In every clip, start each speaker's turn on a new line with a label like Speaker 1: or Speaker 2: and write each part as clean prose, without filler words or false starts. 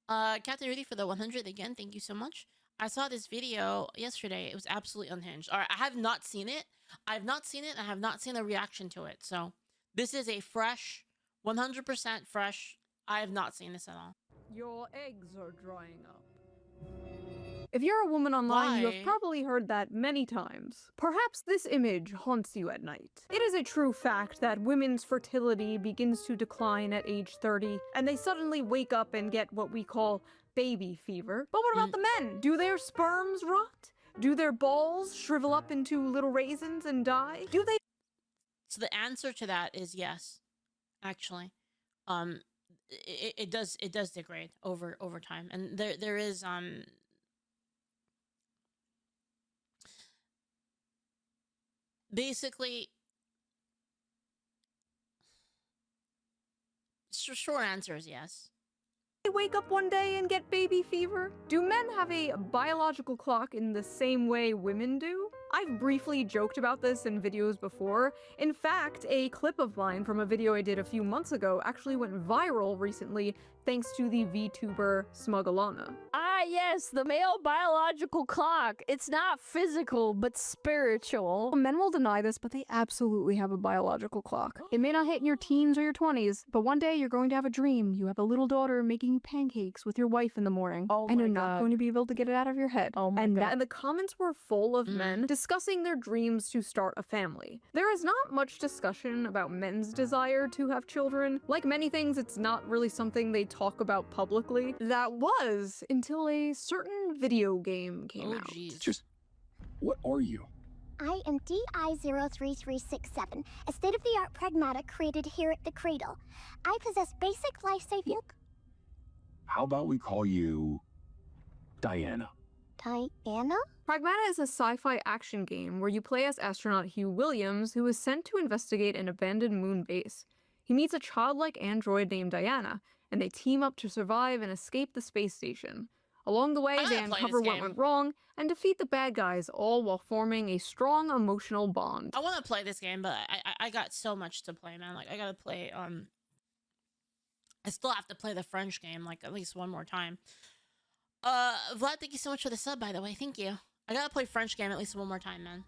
Speaker 1: Captain Rudy for the 100 again. Thank you so much. I saw this video yesterday. It was absolutely unhinged. All right, I have not seen it. I have not seen it. I have not seen a reaction to it. So this is a fresh, 100% fresh. I have not seen this at all.
Speaker 2: Your eggs are drying up. If you're a woman online, you have probably heard that many times. Perhaps this image haunts you at night. It is a true fact that women's fertility begins to decline at age 30, and they suddenly wake up and get what we call baby fever. But what about the men? Do their sperms rot? Do their balls shrivel up into little raisins and die? Do they?
Speaker 1: So the answer to that is yes, actually. It does degrade over time, and there is basically, short answer is yes.
Speaker 2: They wake up one day and get baby fever? Do men have a biological clock in the same way women do? I've briefly joked about this in videos before. In fact, a clip of mine from a video I did a few months ago actually went viral recently thanks to the VTuber Smugalana.
Speaker 3: Ah yes, the male biological clock. It's not physical, but spiritual.
Speaker 2: Men will deny this, but they absolutely have a biological clock. It may not hit in your teens or your 20s, but one day you're going to have a dream. You have a little daughter making pancakes with your wife in the morning, and you're not going to be able to get it out of your head.
Speaker 3: Oh my God.
Speaker 2: And the comments were full of men discussing their dreams to start a family. There is not much discussion about men's desire to have children. Like many things, it's not really something they talk about publicly. That was until a certain video game came out.
Speaker 1: Jeez.
Speaker 4: What are you?
Speaker 5: I am DI-03367, a state-of-the-art Pragmata created here at the Cradle. I possess basic life-saving...
Speaker 4: How about we call you... Diana?
Speaker 5: Diana?
Speaker 2: Pragmata is a sci-fi action game where you play as astronaut Hugh Williams, who is sent to investigate an abandoned moon base. He meets a childlike android named Diana, and they team up to survive and escape the space station. Along the way, they uncover what went wrong and defeat the bad guys, all while forming a strong emotional bond.
Speaker 1: I want to play this game, but I got so much to play, man. Like, I gotta play, I still have to play the French game, like, at least one more time. Vlad, thank you so much for the sub, by the way. Thank you. I gotta play French game at least one more time, man.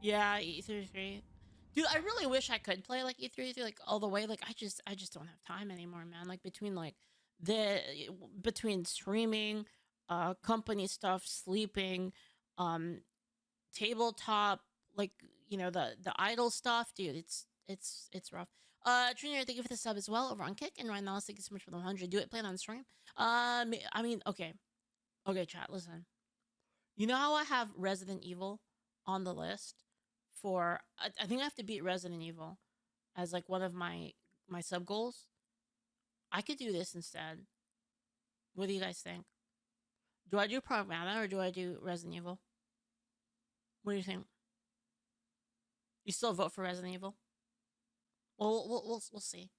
Speaker 1: Yeah, E33. Dude, I really wish I could play, like, E33, like, all the way. Like, I just don't have time anymore, man. Like, between streaming, company stuff, sleeping, tabletop, like, you know, the idle stuff, dude, it's rough. Junior, thank you for the sub as well over on Kick, and Ryan Nellis, thank you so much for the 100. Do it, play it on stream. I mean, okay, chat, listen. You know how I have Resident Evil on the list for, I think I have to beat Resident Evil as like one of my sub goals. I could do this instead. What do you guys think? Do I do Pragmata or do I do Resident Evil? What do you think? You still vote for Resident Evil? Well, we'll see.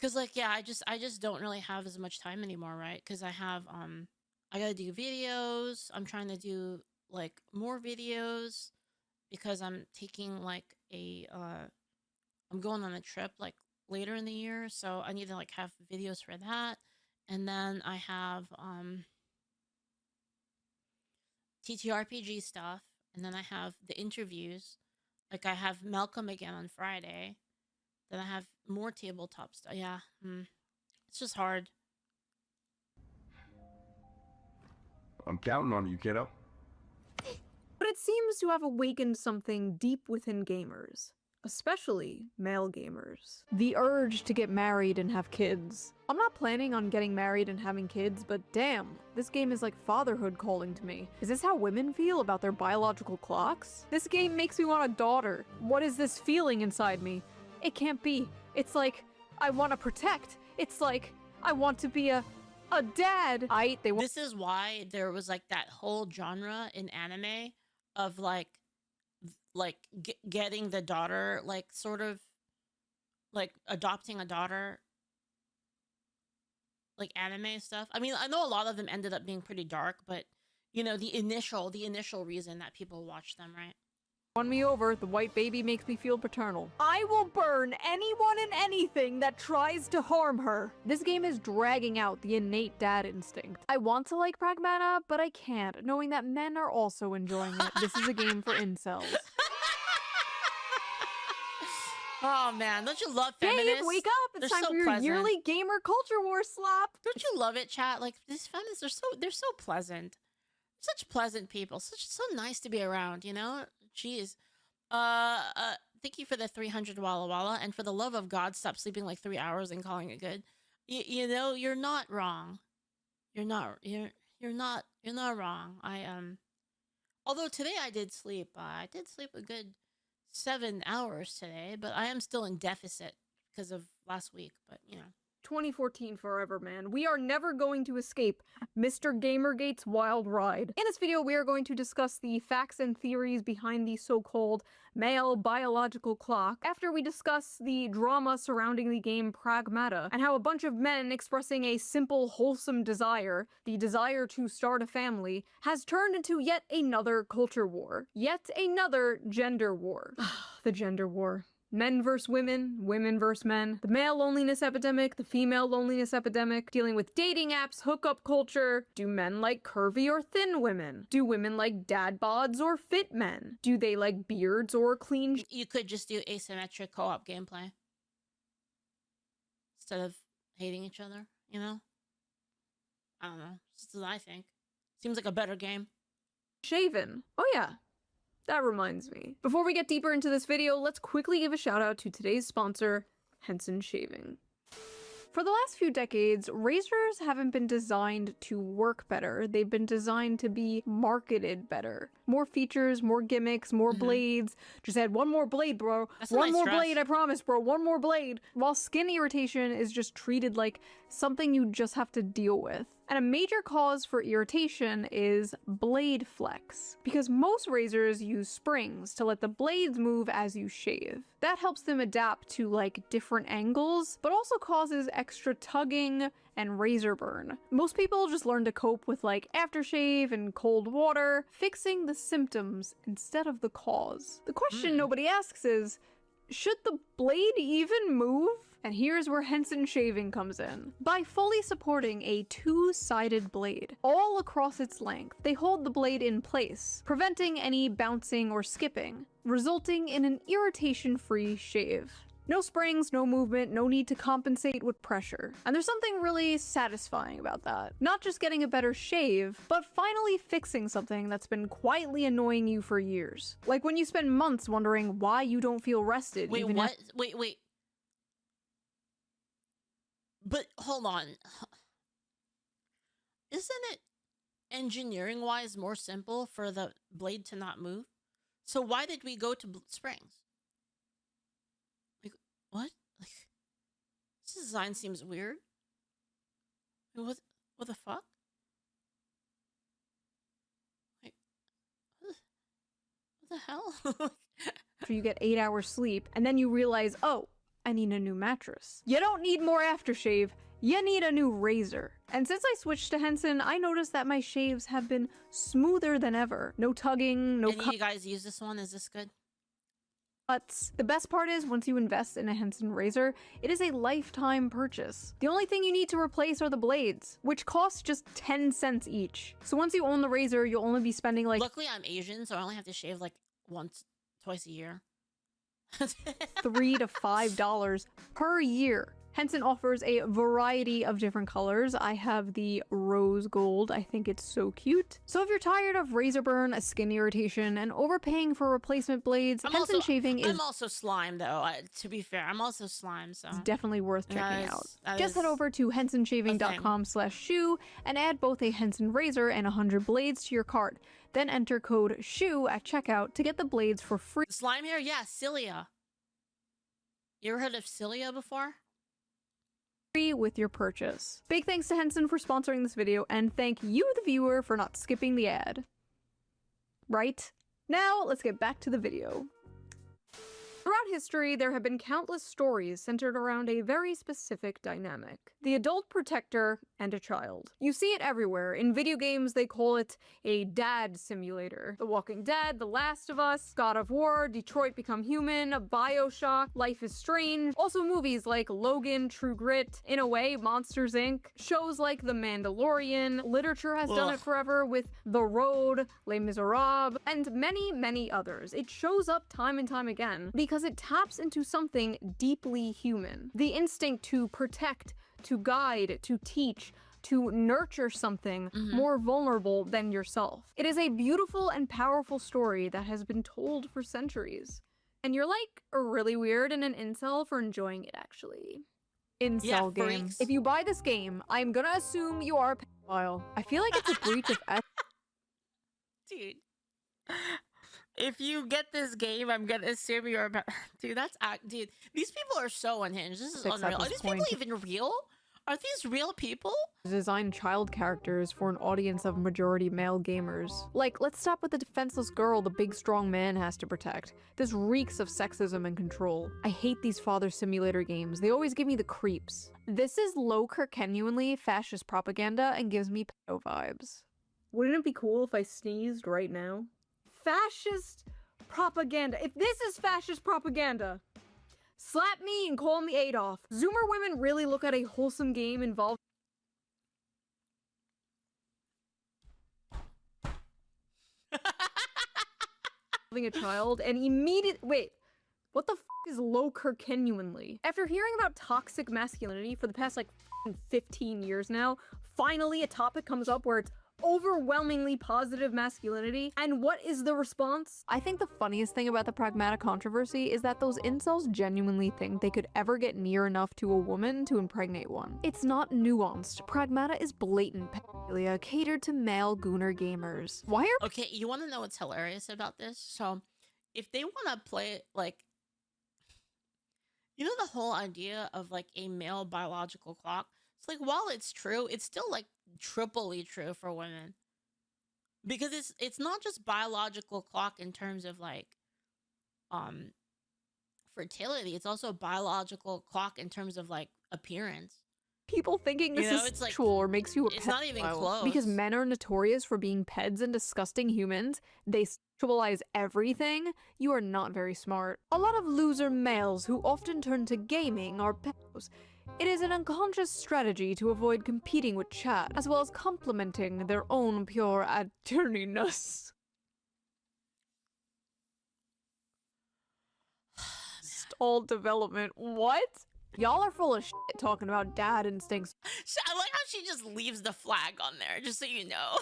Speaker 1: Cause like, yeah, I just don't really have as much time anymore, right? Cause I have I gotta do videos. I'm trying to do like more videos because I'm taking like I'm going on a trip like later in the year, so I need to like have videos for that. And then I have TTRPG stuff, and then I have the interviews. Like I have Malcolm again on Friday. Then I have more tabletop stuff. Yeah, it's just hard.
Speaker 4: I'm counting on you, kiddo.
Speaker 2: But it seems to have awakened something deep within gamers, especially male gamers. The urge to get married and have kids. I'm not planning on getting married and having kids, but damn, this game is like fatherhood calling to me. Is this how women feel about their biological clocks? This game makes me want a daughter. What is this feeling inside me? It can't be. It's like, I want to protect. It's like, I want to be a dad.
Speaker 1: This is why there was like that whole genre in anime of like getting the daughter, like sort of like adopting a daughter, like anime stuff. I mean, I know a lot of them ended up being pretty dark, but you know, the initial reason that people watch them, right?
Speaker 2: Won me over, the white baby makes me feel paternal. I will burn anyone and anything that tries to harm her. This game is dragging out the innate dad instinct. I want to like Pragmata, but I can't, knowing that men are also enjoying it. This is a game for incels.
Speaker 1: Oh man, don't you love feminists?
Speaker 2: Babe, wake up! It's
Speaker 1: They're
Speaker 2: time
Speaker 1: so
Speaker 2: for your
Speaker 1: pleasant.
Speaker 2: yearly gamer culture war slap!
Speaker 1: Don't you love it, chat? Like these feminists are they're so pleasant. Such pleasant people. So nice to be around, you know? Jeez. Thank you for the 300 Walla Walla, and for the love of God, stop sleeping like 3 hours and calling it good. You know, you're not wrong. You're not wrong. Although today I did sleep. I did sleep a good 7 hours today, but I am still in deficit because of last week, but you know.
Speaker 2: 2014 forever, man. We are never going to escape Mr. Gamergate's wild ride. In this video, we are going to discuss the facts and theories behind the so-called male biological clock, after we discuss the drama surrounding the game Pragmata, and how a bunch of men expressing a simple, wholesome desire, the desire to start a family, has turned into yet another culture war. Yet another gender war. The gender war. Men versus women, women versus men, the male loneliness epidemic, the female loneliness epidemic, dealing with dating apps, hookup culture. Do men like curvy or thin women? Do women like dad bods or fit men? Do they like beards or clean?
Speaker 1: You could just do asymmetric co-op gameplay instead of hating each other, you know? I don't know. This is what I think. Seems like a better game.
Speaker 2: Shaven. Oh yeah. That reminds me. Before we get deeper into this video, let's quickly give a shout out to today's sponsor, Henson Shaving. For the last few decades, razors haven't been designed to work better. They've been designed to be marketed better. More features, more gimmicks, more blades. Just add one more blade, bro.
Speaker 1: That's a
Speaker 2: One
Speaker 1: nice
Speaker 2: more
Speaker 1: dress.
Speaker 2: blade, I promise, bro. One more blade. While skin irritation is just treated like something you just have to deal with. And a major cause for irritation is blade flex, because most razors use springs to let the blades move as you shave. That helps them adapt to like different angles, but also causes extra tugging and razor burn. Most people just learn to cope with like aftershave and cold water, fixing the symptoms instead of the cause. The question nobody asks is, should the blade even move? And here's where Henson Shaving comes in. By fully supporting a two-sided blade all across its length, they hold the blade in place, preventing any bouncing or skipping, resulting in an irritation-free shave. No springs, no movement, no need to compensate with pressure. And there's something really satisfying about that. Not just getting a better shave, but finally fixing something that's been quietly annoying you for years. Like when you spend months wondering why you don't feel rested.
Speaker 1: Wait,
Speaker 2: even
Speaker 1: what? Wait. But hold on. Isn't it engineering-wise more simple for the blade to not move? So why did we go to springs? Like, what? Like, this design seems weird. What the fuck? Like, what the hell?
Speaker 2: after you get 8 hours sleep, and then you realize, oh, I need a new mattress. You don't need more aftershave, you need a new razor. And since I switched to Henson, I noticed that my shaves have been smoother than ever. No tugging, no
Speaker 1: Any of you guys use this one? Is this good?
Speaker 2: cuts. The best part is, once you invest in a Henson razor, it is a lifetime purchase. The only thing you need to replace are the blades, which cost just 10 cents each. So once you own the razor, you'll only be spending like
Speaker 1: Luckily, I'm Asian, so I only have to shave like twice a year.
Speaker 2: $3 to $5 per year. Henson offers a variety of different colors. I have the rose gold. I think it's so cute. So if you're tired of razor burn, skin irritation, and overpaying for replacement blades, Henson shaving is
Speaker 1: I'm also slime, though. To be fair, I'm also slime, so
Speaker 2: definitely worth checking out.
Speaker 1: that
Speaker 2: Just head
Speaker 1: is
Speaker 2: over to hensonshaving.com/shoe and add both a Henson razor and 100 blades to your cart. Then enter code SHOE at checkout to get the blades for free.
Speaker 1: slime hair. Yeah, cilia. You ever heard of cilia before?
Speaker 2: With your purchase. Big thanks to Henson for sponsoring this video, and thank you, the viewer, for not skipping the ad. Right? Now, let's get back to the video. Throughout history, there have been countless stories centered around a very specific dynamic. The adult protector and a child. You see it everywhere. In video games, they call it a dad simulator. The Walking Dead, The Last of Us, God of War, Detroit Become Human, BioShock, Life is Strange. Also movies like Logan, True Grit, in a way, Monsters Inc. Shows like The Mandalorian. Literature has done it forever with The Road, Les Miserables, and many, many others. It shows up time and time again because it taps into something deeply human. The instinct to protect, to guide, to teach, to nurture something more vulnerable than yourself. It is a beautiful and powerful story that has been told for centuries. And you're like really weird and an incel for enjoying it, actually. Incel game.
Speaker 1: freaks.
Speaker 2: If you buy this game, I'm gonna assume you are a pedophile. I feel like it's a breach of ethics.
Speaker 1: Dude. If you get this game, I'm gonna assume you're about. Dude, dude. These people are so unhinged. This is
Speaker 2: At
Speaker 1: unreal. Are
Speaker 2: this
Speaker 1: these
Speaker 2: point.
Speaker 1: people even real? Are these real people?
Speaker 2: Design child characters for an audience of majority male gamers. Like, let's stop with the defenseless girl the big strong man has to protect. This reeks of sexism and control. I hate these father simulator games. They always give me the creeps. This is low Kirkenuanly fascist propaganda and gives me pedo vibes. Wouldn't it be cool if I sneezed right now? Fascist propaganda. If this is fascist propaganda, slap me and call me Adolf. Zoomer women really look at a wholesome game involving a child and wait, what the is low Kirkenuanly? After hearing about toxic masculinity for the past like 15 years now, finally a topic comes up where it's overwhelmingly positive masculinity. And what is the response? I think the funniest thing about the Pragmata controversy is that those incels genuinely think they could ever get near enough to a woman to impregnate one. It's not nuanced. Pragmata is blatant pedophilia catered to male gooner gamers. Why are
Speaker 1: Okay, you want to know what's hilarious about this? So, if they want to play it like, you know, the whole idea of like a male biological clock. It's like, while it's true, it's still like triply true for women, because it's not just biological clock in terms of like fertility. It's also biological clock in terms of like appearance.
Speaker 2: people thinking this is
Speaker 1: it's like,
Speaker 2: sexual or makes you a
Speaker 1: it's not even
Speaker 2: pedophile?
Speaker 1: close.
Speaker 2: Because men are notorious for being peds and disgusting humans. They sexualize everything. You are not very smart. A lot of loser males who often turn to gaming are pedos. It is an unconscious strategy to avoid competing with chat, as well as complementing their own pure attorneyness. Stall development. What? Y'all are full of shit talking about dad instincts.
Speaker 1: I like how she just leaves the flag on there, just so you know.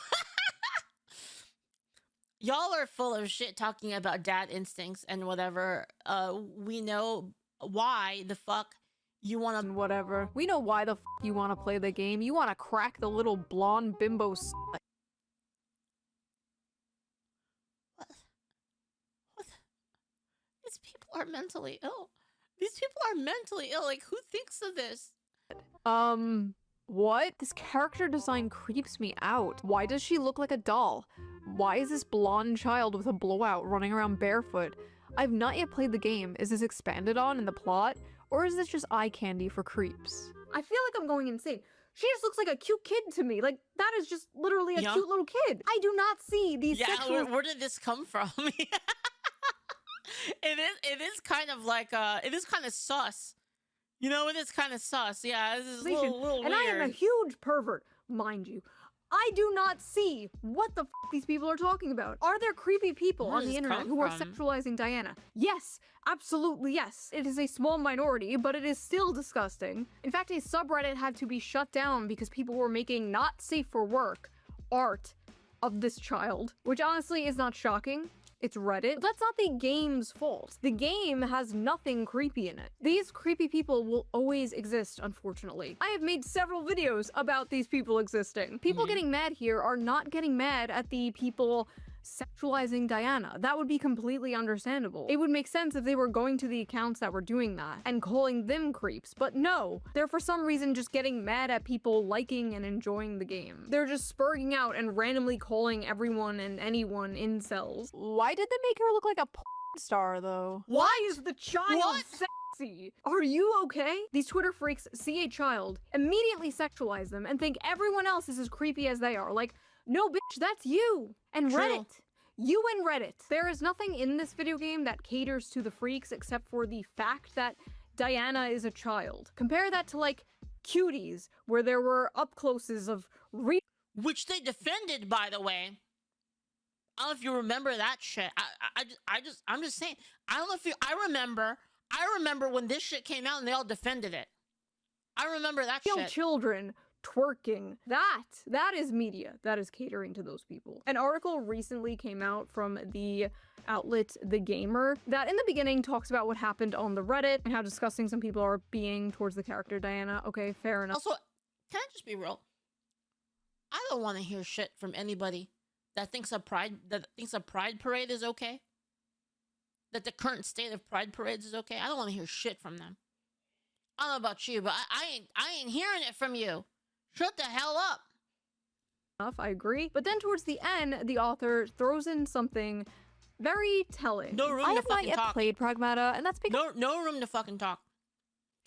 Speaker 1: Y'all are full of shit talking about dad instincts and whatever. We know why the fuck you want to.
Speaker 2: And whatever. We know why the f you want to play the game. You want to crack the little blonde bimbo slut.
Speaker 1: What? These people are mentally ill. These people are mentally ill. Like, who thinks of this?
Speaker 2: What? This character design creeps me out. Why does she look like a doll? Why is this blonde child with a blowout running around barefoot? I've not yet played the game. Is this expanded on in the plot? Or is this just eye candy for creeps? I feel like I'm going insane. She just looks like a cute kid to me. Like, that is just literally a cute little kid. I do not see these sexual...
Speaker 1: Where did this come from? It is kind of like, it is kind of sus. You know, it is kind of sus. Yeah, this is a little weird.
Speaker 2: And I am a huge pervert, mind you. I do not see what the f these people are talking about. Are there creepy people
Speaker 1: Where
Speaker 2: on
Speaker 1: does
Speaker 2: the
Speaker 1: this
Speaker 2: internet
Speaker 1: come
Speaker 2: who are
Speaker 1: from?
Speaker 2: sexualizing Diana? Yes, absolutely yes. It is a small minority, but it is still disgusting. In fact, a subreddit had to be shut down because people were making not safe for work art of this child, which honestly is not shocking. It's Reddit. But that's not the game's fault. The game has nothing creepy in it. These creepy people will always exist, unfortunately. I have made several videos about these people existing. People getting mad here are not getting mad at the people sexualizing Diana. That would be completely understandable. It would make sense if they were going to the accounts that were doing that and calling them creeps, but no. They're for some reason just getting mad at people liking and enjoying the game. They're just spurging out and randomly calling everyone and anyone incels. Why did they make her look like a porn star, though? Why is the child See, are you okay? These Twitter freaks see a child, immediately sexualize them, and think everyone else is as creepy as they are. Like, no, bitch, that's you. And
Speaker 1: True.
Speaker 2: Reddit. You and Reddit. There is nothing in this video game that caters to the freaks except for the fact that Diana is a child. Compare that to, like, Cuties, where there were up-closes of real.
Speaker 1: Which they defended, by the way. I don't know if you remember that shit. I'm just saying. I don't know if you. I remember when this shit came out and they all defended it. I remember that shit.
Speaker 2: Children twerking. That is media. That is catering to those people. An article recently came out from the outlet The Gamer that in the beginning talks about what happened on the Reddit and how disgusting some people are being towards the character Diana. Okay, fair enough.
Speaker 1: Also, can I just be real? I don't want to hear shit from anybody that thinks a pride parade is okay. That the current state of pride parades is okay. I don't want to hear shit from them. I don't know about you, but I ain't hearing it from you. Shut the hell up.
Speaker 2: I agree. But then towards the end, the author throws in something very telling.
Speaker 1: No room
Speaker 2: I
Speaker 1: to
Speaker 2: have not
Speaker 1: fucking
Speaker 2: yet
Speaker 1: talk.
Speaker 2: played Pragmata, and that's because
Speaker 1: No room to fucking talk.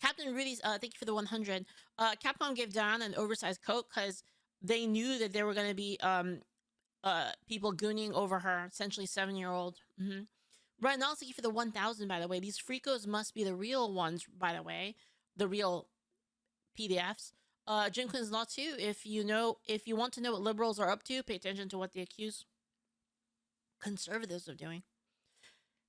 Speaker 1: Captain Rudy's, thank you for the 100. Capcom gave Diana an oversized coat because they knew that there were going to be people gooning over her, essentially 7-year-old. Right now, thank you for the 1000, by the way. These freakos must be the real ones, by the way. The real PDFs. Jim Quinn's Law 2, if you want to know what liberals are up to, pay attention to what they accuse conservatives of doing.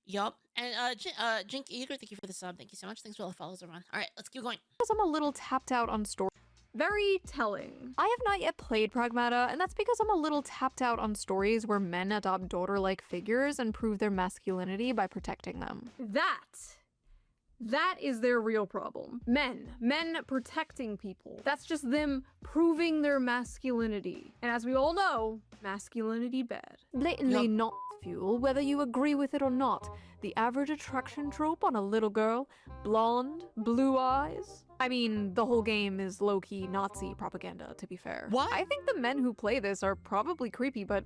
Speaker 1: Yup. And Jink Eater, thank you for the sub. Thank you so much. Thanks for all the follows, everyone. All right, let's keep going.
Speaker 2: I'm a little tapped out on story. Very telling. I have not yet played Pragmata, and that's because I'm a little tapped out on stories where men adopt daughter-like figures and prove their masculinity by protecting them. That is their real problem. Men protecting people. That's just them proving their masculinity. And as we all know, masculinity bad. Blatantly not fuel, whether you agree with it or not. The average attraction trope on a little girl, blonde, blue eyes. I mean, the whole game is low-key Nazi propaganda, to be fair.
Speaker 1: What?
Speaker 2: I think the men who play this are probably creepy, but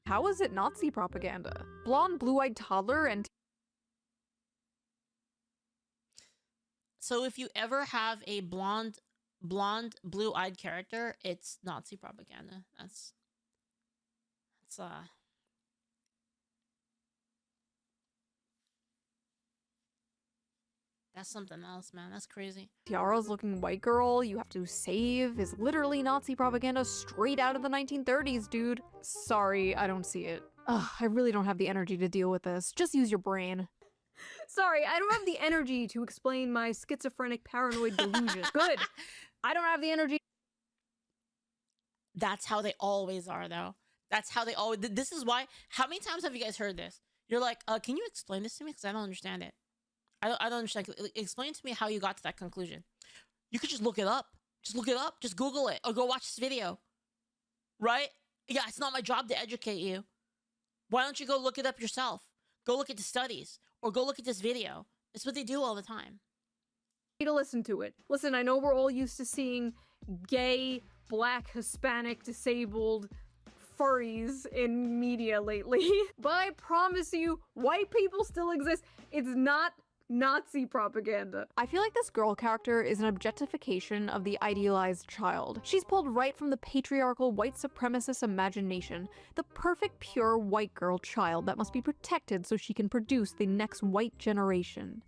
Speaker 2: how is it Nazi propaganda? Blonde, blue-eyed toddler and
Speaker 1: So if you ever have a blonde, blue-eyed character, it's Nazi propaganda. That's something else, man. That's crazy.
Speaker 2: Tiara's looking white girl you have to save is literally Nazi propaganda straight out of the 1930s, dude. Sorry, I don't see it. Ugh, I really don't have the energy to deal with this. Just use your brain. Sorry, I don't have the energy to explain my schizophrenic paranoid delusion. Good. I don't have the energy.
Speaker 1: That's how they always are, though. That's how they always... This is why... How many times have you guys heard this? You're like, can you explain this to me? Because I don't understand it. I don't understand. Explain to me how you got to that conclusion. You could just look it up. Just look it up. Just Google it. Or go watch this video. Right? Yeah, it's not my job to educate you. Why don't you go look it up yourself? Go look at the studies. Or go look at this video. It's what they do all the time.
Speaker 2: To listen to it. Listen, I know we're all used to seeing gay, black, Hispanic, disabled furries in media lately. But I promise you, white people still exist. It's not Nazi propaganda. I feel like this girl character is an objectification of the idealized child. She's pulled right from the patriarchal white supremacist imagination, the perfect pure white girl child that must be protected so she can produce the next white generation.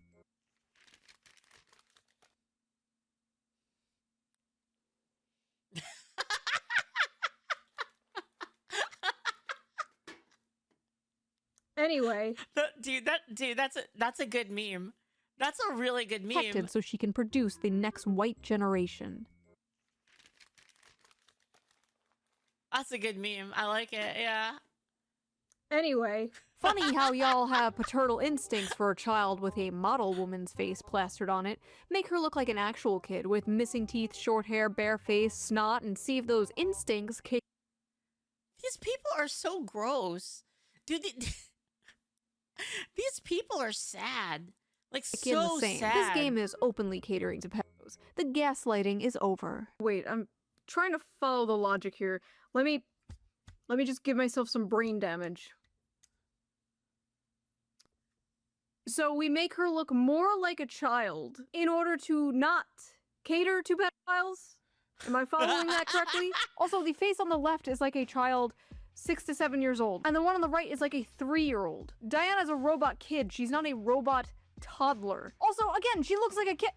Speaker 2: Anyway,
Speaker 1: that's a good meme. That's a really good meme.
Speaker 2: Protected so she can produce the next white generation.
Speaker 1: That's a good meme. I like it. Yeah.
Speaker 2: Anyway, funny how y'all have paternal instincts for a child with a model woman's face plastered on it. Make her look like an actual kid with missing teeth, short hair, bare face, snot, and see if those instincts kick.
Speaker 1: These people are so gross. Dude, these people are sad. Like, so sad.
Speaker 2: This game is openly catering to pedos. The gaslighting is over. Wait, I'm trying to follow the logic here. Let me just give myself some brain damage. So we make her look more like a child in order to not cater to pedophiles? Am I following that correctly? Also, the face on the left is like a child 6 to 7 years old, and the one on the right is like a 3-year-old. Diana's a robot kid. She's not a robot toddler. Also, again, she looks like a kid.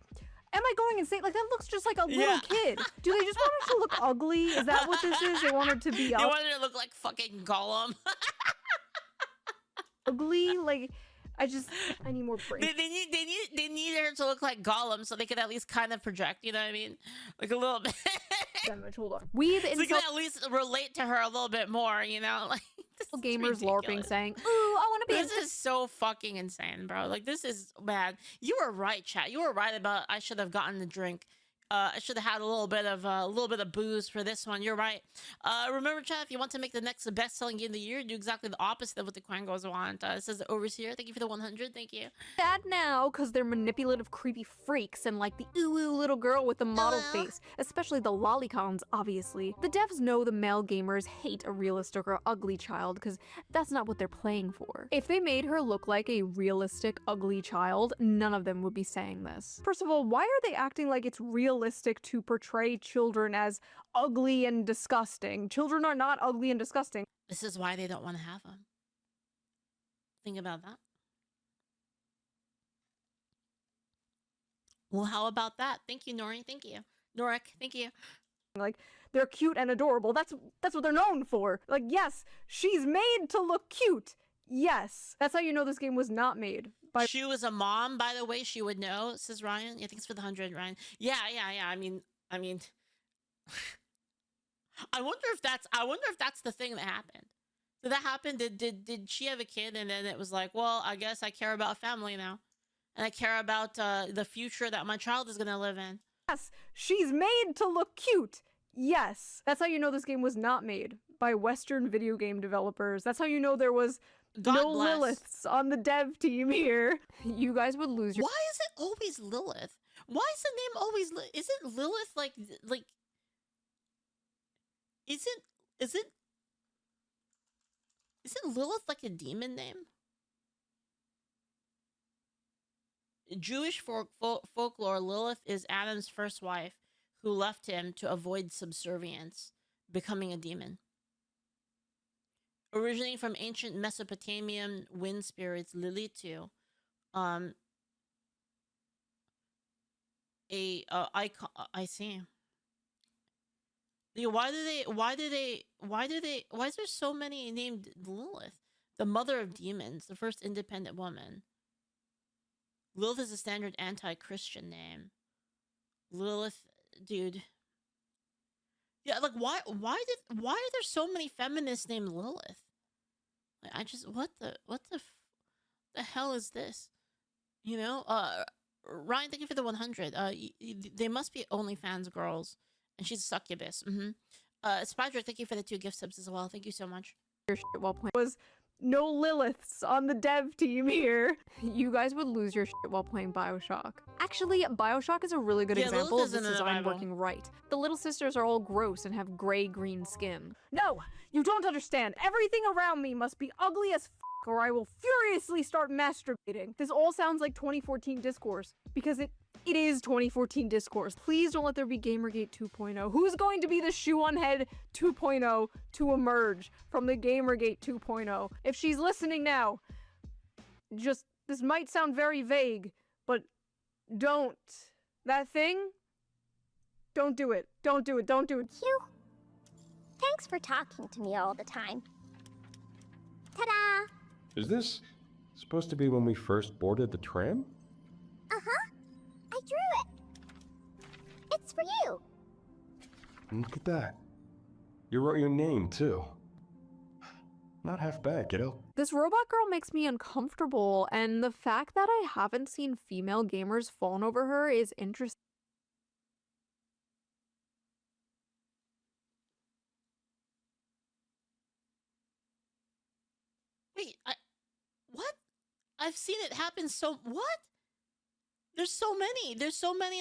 Speaker 2: Am I going insane? Like, that looks just like a little kid. Do they just want her to look ugly? Is that what this is? They want her to be
Speaker 1: They want her to look like fucking Gollum.
Speaker 2: ugly? Like, I need more brain.
Speaker 1: They need her to look like Gollum so they could at least kind of project, you know what I mean? Like a little bit.
Speaker 2: Damage, hold on. We the
Speaker 1: so you can at least relate to her a little bit more, you know? Like this is
Speaker 2: gamers
Speaker 1: ridiculous.
Speaker 2: LARPing saying, ooh, I want to be
Speaker 1: This is so fucking insane, bro. Like this is bad. You were right, chat. You were right about I should have gotten the drink. I should have had a little bit of booze for this one. You're right. Remember, chat, if you want to make the next best-selling game of the year, do exactly the opposite of what the Quangos want. It says Overseer. Thank you for the 100. Thank you.
Speaker 2: Bad now because they're manipulative, creepy freaks and like the ooh little girl with the model face, especially the lolicons, obviously. The devs know the male gamers hate a realistic or ugly child because that's not what they're playing for. If they made her look like a realistic, ugly child, none of them would be saying this. First of all, why are they acting like it's realistic to portray children as ugly and disgusting? Children are not ugly and disgusting.
Speaker 1: This is why they don't want to have them. Think about that. Well, how about that? Thank you, Nori. Thank you. Norik, thank you.
Speaker 2: Like, they're cute and adorable. That's what they're known for. Like, yes, she's made to look cute. Yes. That's how you know this game was not made.
Speaker 1: She was a mom, by the way. She would know, says Ryan. Yeah, thanks for the 100, Ryan. Yeah. I mean, I wonder if that's the thing that happened. Did that happen? Did she have a kid and then it was like, well, I guess I care about family now, and I care about the future that my child is gonna live in.
Speaker 2: Yes, she's made to look cute. Yes. That's how you know this game was not made by Western video game developers. That's how you know there was no Liliths on the dev team here. You guys would lose your—
Speaker 1: Why is it always Lilith? Why is the name always isn't Lilith like isn't Lilith like a demon name? Jewish folklore, Lilith is Adam's first wife who left him to avoid subservience, becoming a demon. Originating from ancient Mesopotamian wind spirits, Lilitu, I see. Yeah, why is there so many named Lilith? The mother of demons, the first independent woman. Lilith is a standard anti-Christian name. Lilith, dude. Yeah, like why are there so many feminists named Lilith? Like, I just what the hell is this? You know, Ryan, thank you for the 100. They must be OnlyFans girls, and she's a succubus. Spider, thank you for the 2 gift subs as well. Thank you so much.
Speaker 2: shit while playing. Was no Liliths on the dev team here. You guys would lose your shit while playing BioShock. Actually, BioShock is a really good example of this design working right. The little sisters are all gross and have gray-green skin. No, you don't understand. Everything around me must be ugly as f***, or I will furiously start masturbating. This all sounds like 2014 discourse, because it is 2014 discourse. Please don't let there be Gamergate 2.0. Who's going to be the ShoeonHead 2.0 to emerge from the Gamergate 2.0? If she's listening now, just, this might sound very vague, but don't. That thing? Don't do it. Don't do it. Don't do it.
Speaker 5: Hugh, thanks for talking to me all the time. Ta-da!
Speaker 4: Is this supposed to be when we first boarded the tram?
Speaker 5: Uh-huh. I drew it. It's for you.
Speaker 4: Look at that. You wrote your name, too. Not half bad, kiddo.
Speaker 2: This robot girl makes me uncomfortable, and the fact that I haven't seen female gamers fawn over her is interesting.
Speaker 1: Wait, what? I've seen it happen so what? There's so many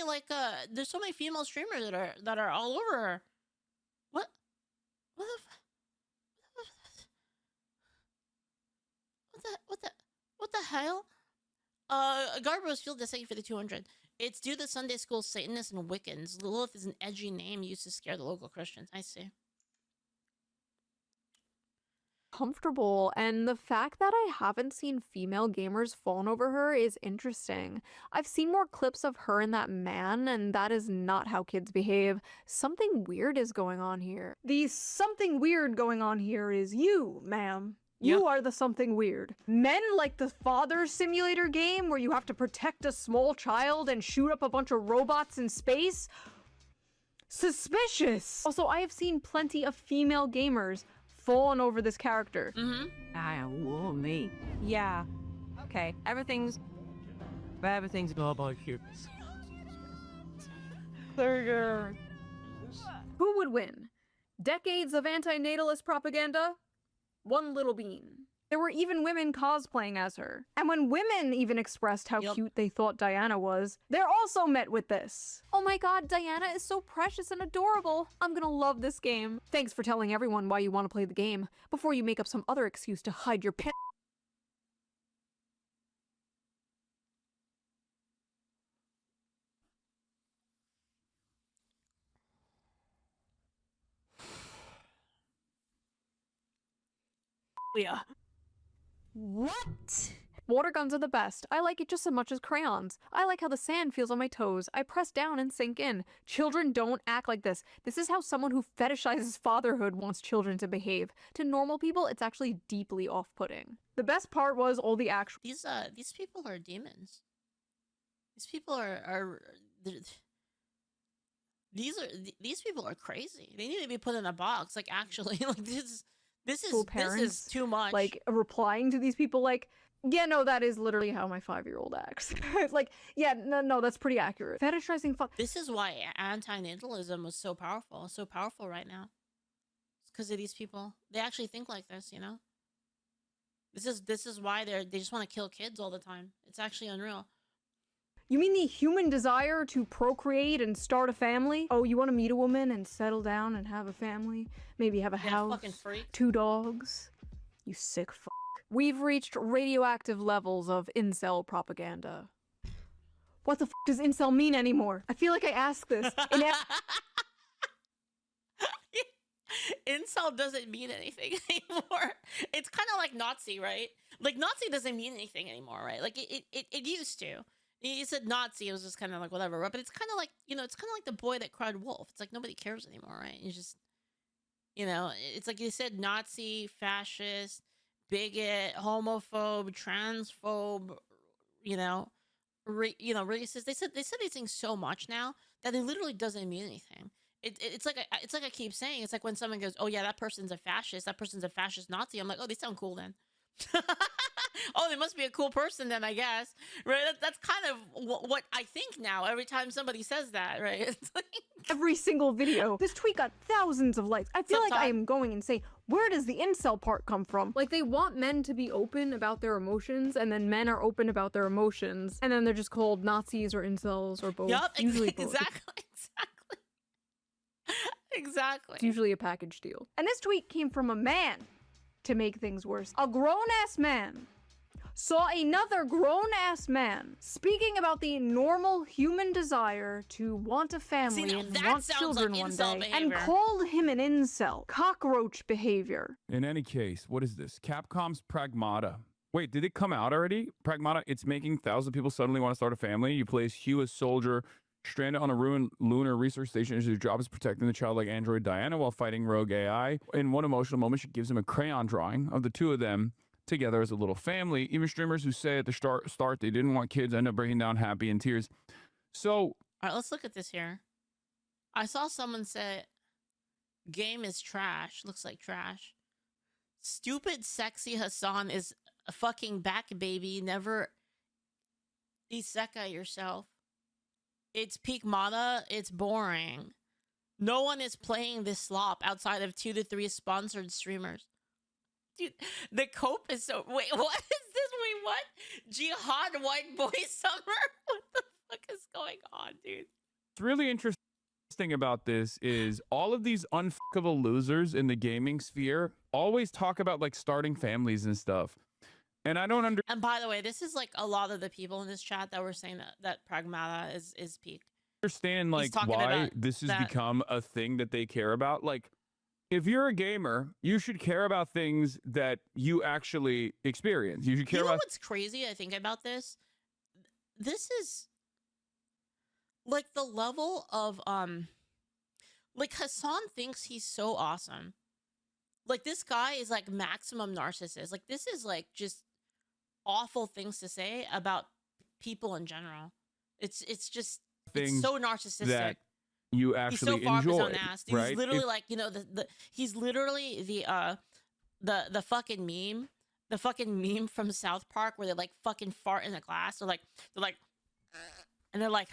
Speaker 1: like there's so many female streamers that are all over her. What what the hell? Garbo's Field is thank you for the 200. It's due to Sunday school Satanists and Wiccans. Lilith is an edgy name used to scare the local Christians. I see.
Speaker 2: Comfortable, and the fact that I haven't seen female gamers fawn over her is interesting. I've seen more clips of her and that man, and that is not how kids behave. Something weird is going on here. The something weird going on here is you, ma'am. You are the something weird. Men like the Father Simulator game where you have to protect a small child and shoot up a bunch of robots in space? Suspicious! Also, I have seen plenty of female gamers fawn over this character.
Speaker 6: Me. Yeah. Okay. Everything's all about you.
Speaker 2: Who would win? Decades of anti-natalist propaganda? One little bean. There were even women cosplaying as her. And when women even expressed how cute they thought Diana was, they're also met with this. Oh my god, Diana is so precious and adorable. I'm gonna love this game. Thanks for telling everyone why you want to play the game, before you make up some other excuse to hide your pit. Yeah. What? Water guns are the best. I like it just as much as crayons. I like how the sand feels on my toes. I press down and sink in. Children don't act like this. This is how someone who fetishizes fatherhood wants children to behave. To normal people, it's actually deeply off-putting. The best part was all the actual—
Speaker 1: These people are demons. These people are these people are crazy. They need to be put in a box. Like, actually, like this is too much.
Speaker 2: Like, replying to these people like, yeah, no, that is literally how my 5-year-old acts. It's like, yeah, no, that's pretty accurate. Fetishizing fuck.
Speaker 1: This is why anti-natalism was so powerful right now. It's because of these people. They actually think like this, you know? This is why they just want to kill kids all the time. It's actually unreal.
Speaker 2: You mean the human desire to procreate and start a family? Oh, you want to meet a woman and settle down and have a family? Maybe have a house,
Speaker 1: fucking freak.
Speaker 2: 2 dogs? You sick fuck. We've reached radioactive levels of incel propaganda. What the fuck does incel mean anymore? I feel like I ask this in
Speaker 1: Incel doesn't mean anything anymore. It's kind of like Nazi, right? Like, Nazi doesn't mean anything anymore, right? Like, it used to. You said Nazi, it was just kind of like whatever, but it's kind of like, you know, it's kind of like the boy that cried wolf. It's like nobody cares anymore, right? You just, you know, it's like you said Nazi, fascist, bigot, homophobe, transphobe, you know, racist. They said these things so much now that it literally doesn't mean anything. It's like I keep saying, it's like when someone goes, oh yeah, that person's a fascist Nazi. I'm like, oh, they sound cool then. Oh, they must be a cool person then, I guess, right? That's kind of what I think now every time somebody says that, right? It's like
Speaker 2: every single video. This tweet got thousands of likes. I feel like I am going insane. Where does the incel part come from? Like, they want men to be open about their emotions, and then men are open about their emotions, and then they're just called Nazis or incels or both.
Speaker 1: Yup,
Speaker 2: usually both.
Speaker 1: Exactly.
Speaker 2: It's usually a package deal. And this tweet came from a man. To make things worse, a grown-ass man saw another grown-ass man speaking about the normal human desire to want a family and want children one day, and called him an incel. Cockroach behavior.
Speaker 7: In any case, what is this? Capcom's Pragmata. Wait, did it come out already? Pragmata, it's making thousands of people suddenly want to start a family. You play as Hugh, a soldier stranded on a ruined lunar research station. His job is protecting the childlike android Diana while fighting rogue AI. In one emotional moment, she gives him a crayon drawing of the two of them together as a little family. Even streamers who say at the start they didn't want kids end up breaking down happy in tears. So,
Speaker 1: all right, let's look at this here. I saw someone say, game is trash. Looks like trash. Stupid, sexy Hassan is a fucking back baby. Never isekai yourself. It's Pragmata. It's boring. No one is playing this slop outside of 2 to 3 sponsored streamers. Dude, the cope is so... Wait, what is this? Wait, what? Jihad white boy summer? What the fuck is going on, dude?
Speaker 7: what's really interesting about this is all of these unfuckable losers in the gaming sphere always talk about like starting families and stuff. And I don't
Speaker 1: And by the way, this is like a lot of the people in this chat that were saying that Pragmata is peak.
Speaker 7: understand
Speaker 1: He's
Speaker 7: like
Speaker 1: talking
Speaker 7: why
Speaker 1: about
Speaker 7: this has
Speaker 1: that.
Speaker 7: become a thing that they care about. Like, if you're a gamer, you should care about things that you actually experience. You should care
Speaker 1: You know
Speaker 7: about
Speaker 1: what's crazy? I think about this. This is like the level of like Hassan thinks he's so awesome. Like this guy is like maximum narcissist. Like this is like just awful things to say about people in general. It's just it's
Speaker 7: things
Speaker 1: so narcissistic.
Speaker 7: that you
Speaker 1: He's so
Speaker 7: actually
Speaker 1: far up his
Speaker 7: enjoy,
Speaker 1: own ass.
Speaker 7: right?
Speaker 1: He's literally like, you know, he's literally the fucking meme. The fucking meme from South Park where they like fucking fart in a glass. They're like and they're like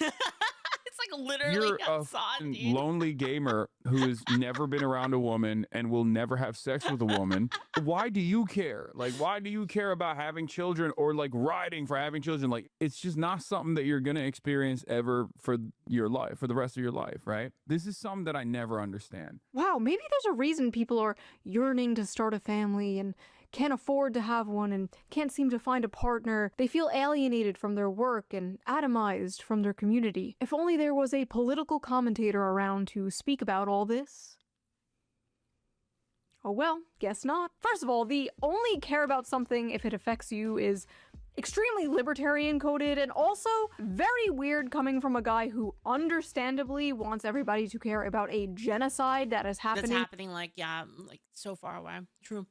Speaker 1: it's like literally
Speaker 7: You're a
Speaker 1: Hassan,
Speaker 7: fucking
Speaker 1: dude.
Speaker 7: lonely gamer who has never been around a woman and will never have sex with a woman. Why do you care? Like, why do you care about having children or like riding for having children? Like, it's just not something that you're gonna experience ever for your life, for the rest of your life, right? This is something that I never understand.
Speaker 2: Wow, maybe there's a reason people are yearning to start a family and can't afford to have one and can't seem to find a partner. They feel alienated from their work and atomized from their community. If only there was a political commentator around to speak about all this. Oh well, guess not. First of all, the only care about something if it affects you is extremely libertarian coded and also very weird coming from a guy who understandably wants everybody to care about a genocide that is happening.
Speaker 1: That's happening like, yeah, like so far away. True.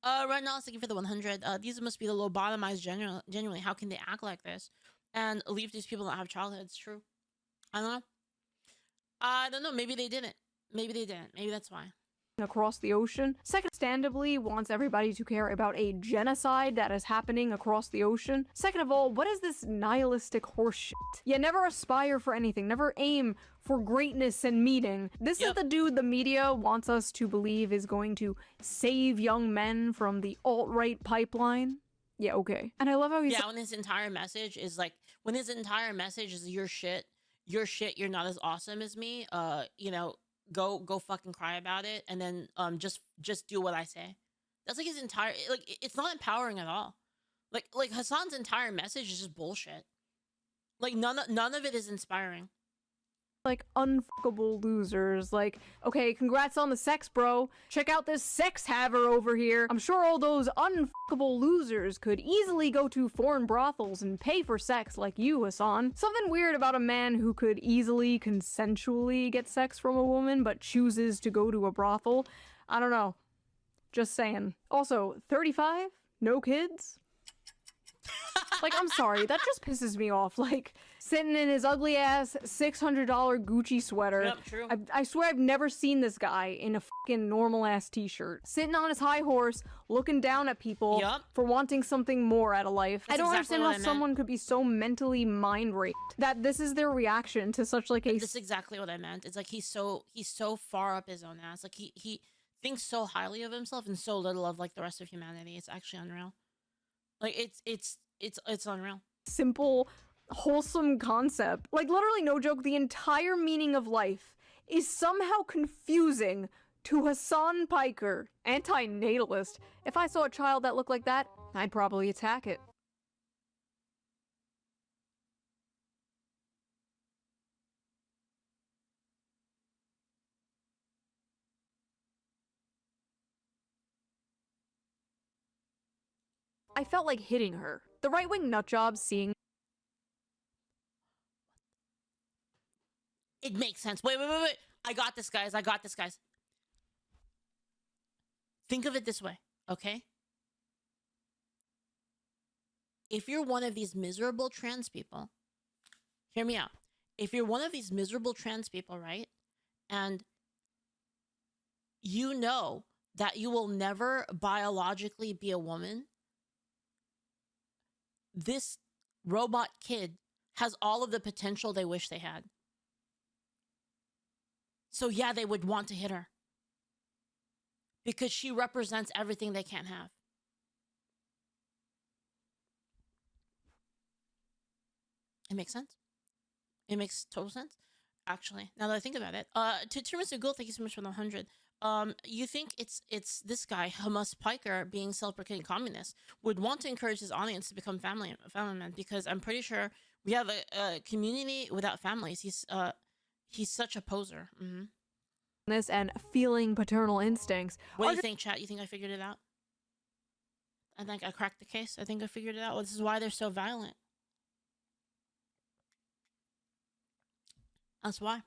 Speaker 1: Right now, thank you for the 100. These must be the lobotomized genuinely. How can they act like this? And leave these people not have childhoods. True. I don't know. I don't know. Maybe they didn't. Maybe they didn't. Maybe that's why.
Speaker 2: Across the ocean. Second, understandably wants everybody to care about a genocide that is happening across the ocean. Second of all, what is this nihilistic horseshit? Yeah, never aspire for anything, never aim for greatness and meaning. This is the dude the media wants us to believe is going to save young men from the alt-right pipeline. Yeah, okay. And I love how he's
Speaker 1: when his entire message is like, when his entire message is you're shit, you're not as awesome as me, you know, go fucking cry about it, and then just do what I say. That's like his entire, like, it's not empowering at all. Like Hassan's entire message is just bullshit. Like none of it is inspiring.
Speaker 2: like unfuckable losers. Like, okay, congrats on the sex, bro. Check out this sex haver over here. I'm sure all those unfuckable losers could easily go to foreign brothels and pay for sex like you, Hassan. Something weird about a man who could easily consensually get sex from a woman but chooses to go to a brothel. I don't know. Just saying. Also, 35? No kids? Like, I'm sorry, that just pisses me off. Like, sitting in his ugly ass $600 Gucci sweater.
Speaker 1: Yep, true.
Speaker 2: I swear I've never seen this guy in a fucking normal ass t-shirt. Sitting on his high horse, looking down at people for wanting something more out of life.
Speaker 1: That's
Speaker 2: I don't
Speaker 1: exactly
Speaker 2: understand
Speaker 1: what
Speaker 2: how
Speaker 1: I meant.
Speaker 2: someone could be so mentally mind raped that this is their reaction to such like a
Speaker 1: That's exactly what I meant. It's like he's so far up his own ass. Like he thinks so highly of himself and so little of like the rest of humanity. It's actually unreal. Like it's unreal.
Speaker 2: simple, wholesome concept. Like, literally, no joke, the entire meaning of life is somehow confusing to Hassan Piker, anti-natalist. If I saw a child that looked like that, I'd probably attack it. I felt like hitting her. The right-wing nutjobs seeing
Speaker 1: It makes sense. Wait. I got this, guys. Think of it this way, okay? If you're one of these miserable trans people, hear me out. If you're one of these miserable trans people, right? And you know that you will never biologically be a woman, this robot kid has all of the potential they wish they had. So yeah, they would want to hit her. Because she represents everything they can't have. It makes sense. It makes total sense, actually, now that I think about it. To Tiramisu Ghoul, thank you so much for the 100. You think it's this guy Hamas Piker being self-proclaimed communist would want to encourage his audience to become family men, because I'm pretty sure we have a community without families. He's such a poser.
Speaker 2: This and feeling paternal instincts.
Speaker 1: What do you think, chat? You think I figured it out? I think I cracked the case. I think I figured it out. Well, this is why they're so violent. That's why.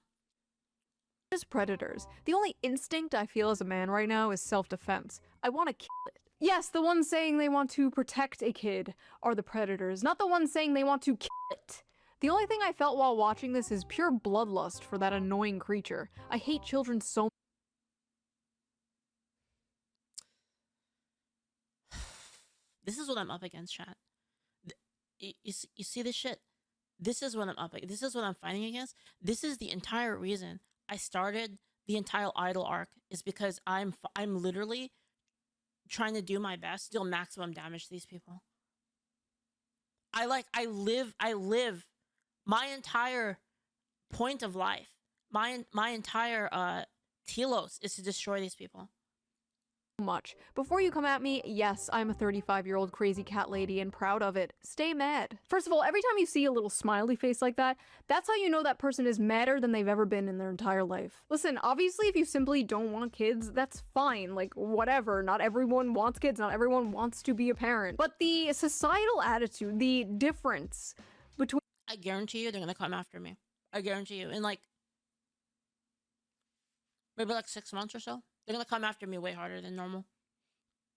Speaker 2: As predators. The only instinct I feel as a man right now is self-defense. I want to kill it. Yes, the ones saying they want to protect a kid are the predators, not the ones saying they want to kill it. The only thing I felt while watching this is pure bloodlust for that annoying creature. I hate children so much.
Speaker 1: This is what I'm up against, chat. You see this shit? This is what I'm up against. This is what I'm fighting against. This is the entire reason I started the entire idol arc, is because I'm literally trying to do my best to deal maximum damage to these people. I live my entire point of life, my entire telos is to destroy these people.
Speaker 2: Much. Before you come at me, yes, I'm a 35-year-old crazy cat lady and proud of it. Stay mad. First of all, every time you see a little smiley face like that, that's how you know that person is madder than they've ever been in their entire life. Listen, obviously if you simply don't want kids, that's fine, like whatever. Not everyone wants kids, not everyone wants to be a parent. But the societal attitude, the difference between—
Speaker 1: I guarantee you they're gonna come after me. I guarantee you. In like maybe like 6 months or so, they're gonna come after me way harder than normal.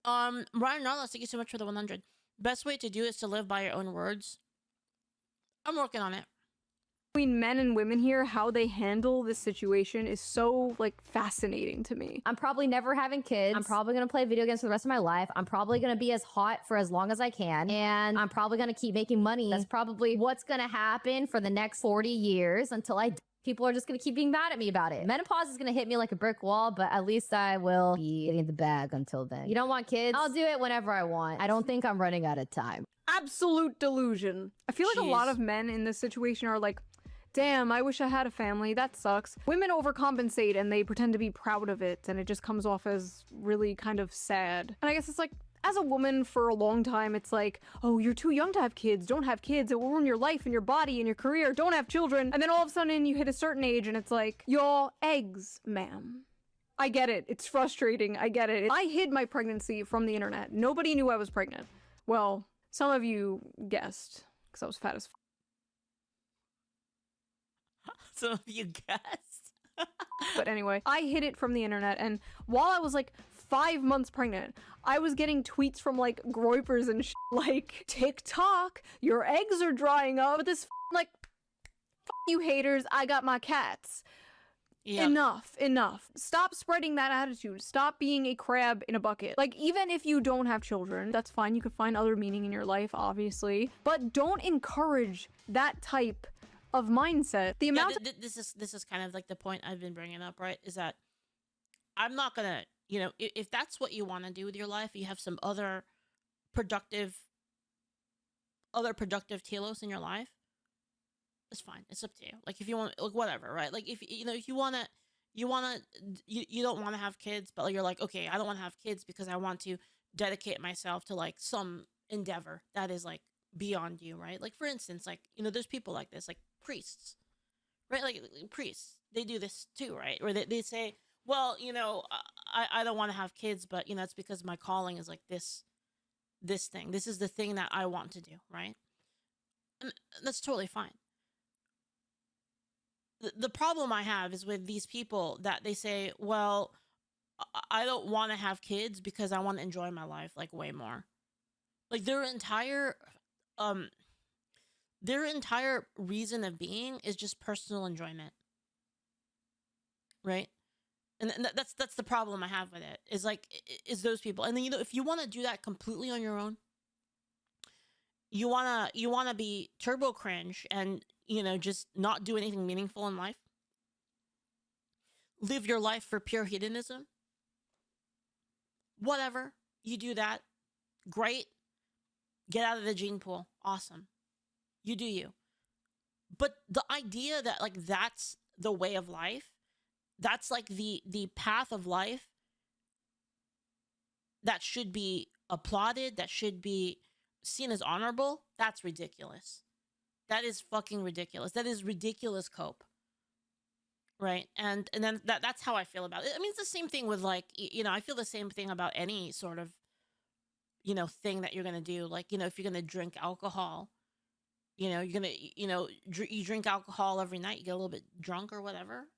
Speaker 1: Ryan Narlas, thank you so much for the 100. Best way to do is to live by your own words. I'm working on it.
Speaker 2: Between men and women here, how they handle this situation is so, like, fascinating to me.
Speaker 8: I'm probably never having kids. I'm probably gonna play video games for the rest of my life. I'm probably gonna be as hot for as long as I can. And I'm probably gonna keep making money. That's probably what's gonna happen for the next 40 years until I die. People are just gonna keep being mad at me about it. Menopause is gonna hit me like a brick wall, but at least I will be getting the bag until then. You don't want kids? I'll do it whenever I want. I don't think I'm running out of time.
Speaker 2: Absolute delusion. I feel like a lot
Speaker 1: Jeez.
Speaker 2: of men in this situation are like, damn, I wish I had a family, that sucks. Women overcompensate and they pretend to be proud of it, and it just comes off as really kind of sad. And I guess it's like, as a woman for a long time, it's like, oh, you're too young to have kids, don't have kids, it will ruin your life and your body and your career, don't have children. And then all of a sudden you hit a certain age and it's like, you're eggs, ma'am. I get it, it's frustrating, I get it. I hid my pregnancy from the internet. Nobody knew I was pregnant. Well, some of you guessed, because I was fat as
Speaker 1: Some of you guessed.
Speaker 2: But anyway, I hid it from the internet, and while I was like 5 months pregnant, I was getting tweets from like groypers and like, TikTok, your eggs are drying up. But this like, you haters, I got my cats.
Speaker 1: Yeah.
Speaker 2: Enough. Stop spreading that attitude. Stop being a crab in a bucket. Like, even if you don't have children, that's fine. You could find other meaning in your life, obviously. But don't encourage that type of mindset. The amount
Speaker 1: this is kind of like the point I've been bringing up, right? Is that I'm not gonna, you know, if that's what you want to do with your life, you have some other productive telos in your life, it's fine. It's up to you. Like, if you want, like, whatever, right? Like, if you know, if you want to, you don't want to have kids, but you're like, okay, I don't want to have kids because I want to dedicate myself to like some endeavor that is like beyond you, right? Like, for instance, like, you know, there's people like this, like priests, right? Like priests, they do this too, right? Where they say, well, you know, I don't want to have kids, but you know, it's because my calling is like this thing. This is the thing that I want to do, right? And that's totally fine. The problem I have is with these people that they say, well, I don't want to have kids because I want to enjoy my life like way more. Like their entire reason of being is just personal enjoyment, right? And that's the problem I have with it, is like, is those people. And then, you know, if you want to do that completely on your own, you want to be turbo cringe and, you know, just not do anything meaningful in life, live your life for pure hedonism, whatever, you do that, great, get out of the gene pool, awesome, you do you. But the idea that like that's the way of life that's like the path of life that should be applauded, that should be seen as honorable. That's ridiculous. That is fucking ridiculous. That is ridiculous cope. Right. And then that's how I feel about it. I mean, it's the same thing with like, I feel the same thing about any sort of, thing that you're going to do. Like, if you're going to drink alcohol, you're going to, you drink alcohol every night, you get a little bit drunk or whatever.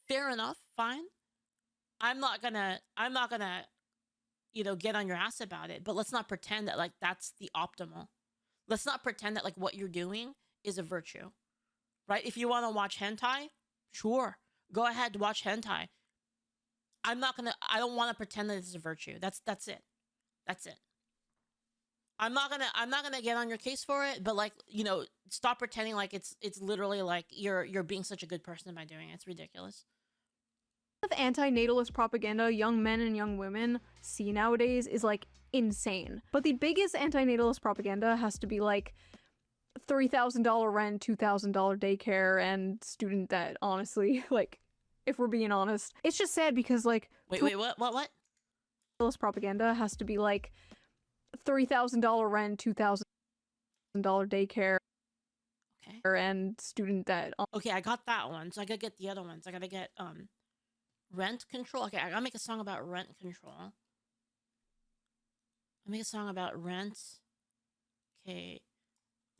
Speaker 1: Fair enough. Fine. I'm not gonna, get on your ass about it, but let's not pretend that like that's the optimal. Let's not pretend that like what you're doing is a virtue, right? If you want to watch hentai, sure, go ahead to watch hentai. I don't want to pretend that it's a virtue. That's it. That's it. I'm not gonna get on your case for it, but like, stop pretending like it's literally like you're being such a good person by doing it. It's ridiculous.
Speaker 2: Of anti-natalist propaganda young men and young women see nowadays is like insane. But the biggest anti-natalist propaganda has to be like $3,000 rent, $2,000 daycare, and student debt, honestly. Like, if we're being honest. It's just sad because like
Speaker 1: Wait, what?
Speaker 2: Natalist propaganda has to be like $3,000 rent, $2,000 daycare, and student debt.
Speaker 1: Okay, I got that one. So I gotta get the other ones. I gotta get rent control. Okay, I gotta make a song about rent control. I make a song about rent. Okay,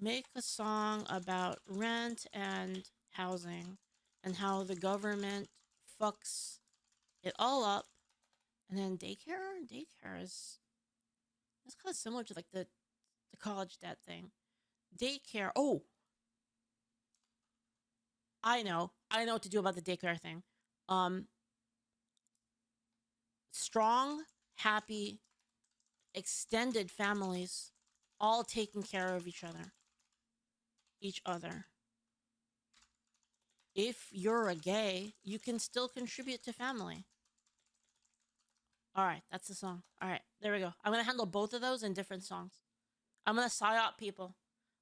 Speaker 1: make a song about rent and housing and how the government fucks it all up. And then daycare is kind of similar to like the college debt thing. Daycare. Oh, I know what to do about the daycare thing. Strong, happy, extended families all taking care of each other. If you're a gay, you can still contribute to family. All right, that's the song. All right, there we go. I'm gonna handle both of those in different songs. I'm gonna psyop people.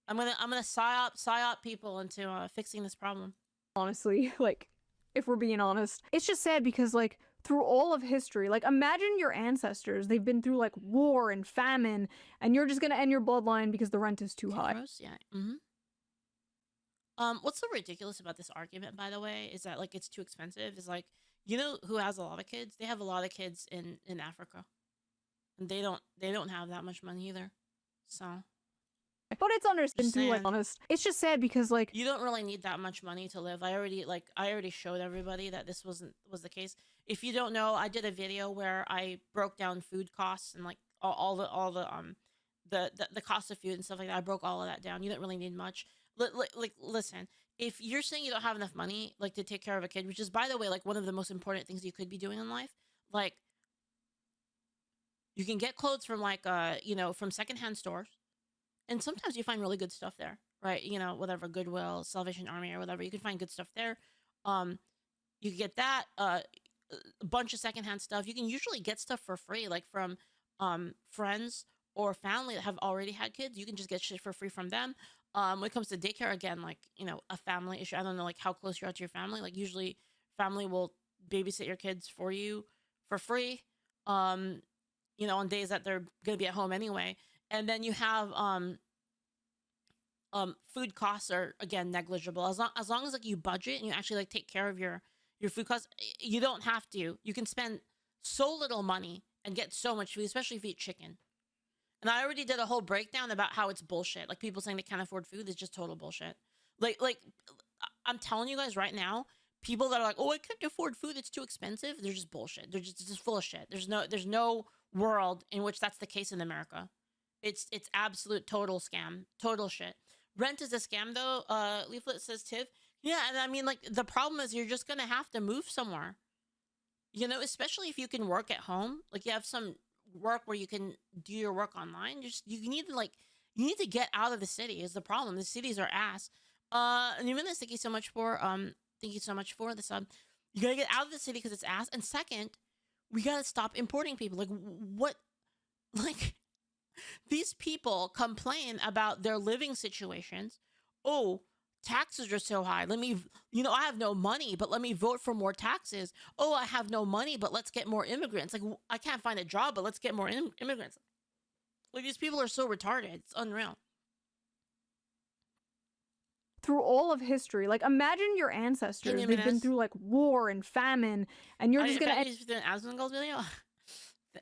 Speaker 1: I'm gonna psyop people into fixing this problem.
Speaker 2: Honestly, like, if we're being honest, it's just sad because like through all of history, like imagine your ancestors, they've been through like war and famine, and you're just gonna end your bloodline because the rent is too high.
Speaker 1: Gross, yeah. What's so ridiculous about this argument, by the way, is that like it's too expensive. Is like, who has a lot of kids? They have a lot of kids in Africa, and they don't have that much money either. So,
Speaker 2: but it's understandable. Like, honest, it's just sad because like
Speaker 1: you don't really need that much money to live. I already showed everybody that this was the case. If you don't know, I did a video where I broke down food costs and like all the cost of food and stuff like that. I broke all of that down. You don't really need much. Like, listen, if you're saying you don't have enough money, like, to take care of a kid, which is, by the way, like, one of the most important things you could be doing in life, like, you can get clothes from, like, from secondhand stores, and sometimes you find really good stuff there, right? Whatever, Goodwill, Salvation Army, or whatever, you can find good stuff there. You can get that, a bunch of secondhand stuff. You can usually get stuff for free, like, from, friends or family that have already had kids. You can just get shit for free from them. When it comes to daycare, again, like, a family issue. I don't know, like, how close you are to your family. Like, usually family will babysit your kids for you for free, on days that they're going to be at home anyway. And then you have, food costs are, again, negligible. As long as, like, you budget and you actually, like, take care of your food costs, you don't have to. You can spend so little money and get so much food, especially if you eat chicken. And I already did a whole breakdown about how it's bullshit. Like, people saying they can't afford food is just total bullshit. Like I'm telling you guys right now, people that are like, oh, I can't afford food, it's too expensive, they're just bullshit. They're just full of shit. There's no world in which that's the case in America. It's absolute total scam, total shit. Rent is a scam though. Leaflit says Tiv. Yeah, and I mean, like, the problem is you're just gonna have to move somewhere. Especially if you can work at home. Like, you have some work where you can do your work online. You need to get out of the city is the problem. The cities are ass. Numinous, thank you so much for the sub. You gotta get out of the city because it's ass. And second, we gotta stop importing people. Like, what? Like, these people complain about their living situations. Oh, taxes are so high. Let me, I have no money, but let me vote for more taxes. Oh, I have no money, but let's get more immigrants. Like, I can't find a job, but let's get more immigrants. Like, these people are so retarded. It's unreal.
Speaker 2: Through all of history, like, imagine your ancestors. They've been through, like, war and famine, and you're just gonna...
Speaker 1: Is an Asmund Goals video?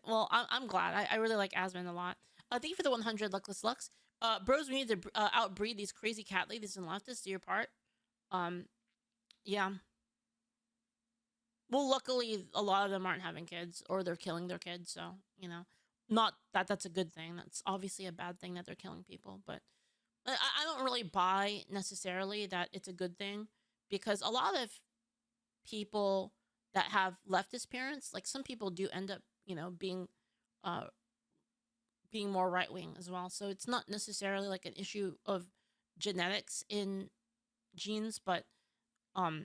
Speaker 1: Well, I'm glad. I really like Asmund a lot. Thank you for the 100 Luckless Lux. Bros, we need to outbreed these crazy cat ladies and leftists. Do your part. Yeah. Well, luckily, a lot of them aren't having kids, or they're killing their kids. So, not that that's a good thing. That's obviously a bad thing that they're killing people. But I don't really buy necessarily that it's a good thing, because a lot of people that have leftist parents, like some people do end up, being more right-wing as well. So it's not necessarily like an issue of genetics in genes, but I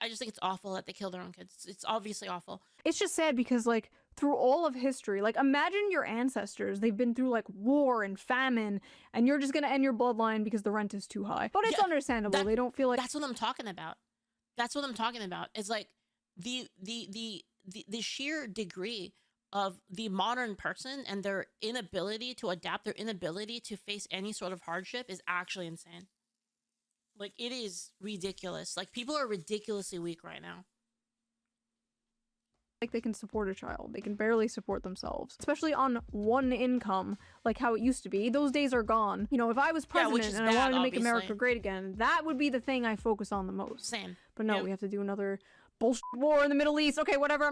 Speaker 1: just think it's awful that they kill their own kids. It's obviously awful.
Speaker 2: It's just sad because, like, through all of history, like, imagine your ancestors. They've been through, like, war and famine, and you're just gonna end your bloodline because the rent is too high. But it's understandable. They don't feel like...
Speaker 1: That's what I'm talking about. That's what I'm talking about. It's like the sheer degree of the modern person and their inability to adapt, their inability to face any sort of hardship is actually insane. Like, it is ridiculous. Like, people are ridiculously weak right now.
Speaker 2: Like, they can support a child. They can barely support themselves, especially on one income, like how it used to be. Those days are gone. If I was president and I wanted to make America great again, that would be the thing I focus on the most.
Speaker 1: Same.
Speaker 2: But no, we have to do another bullshit war in the Middle East. Okay, whatever.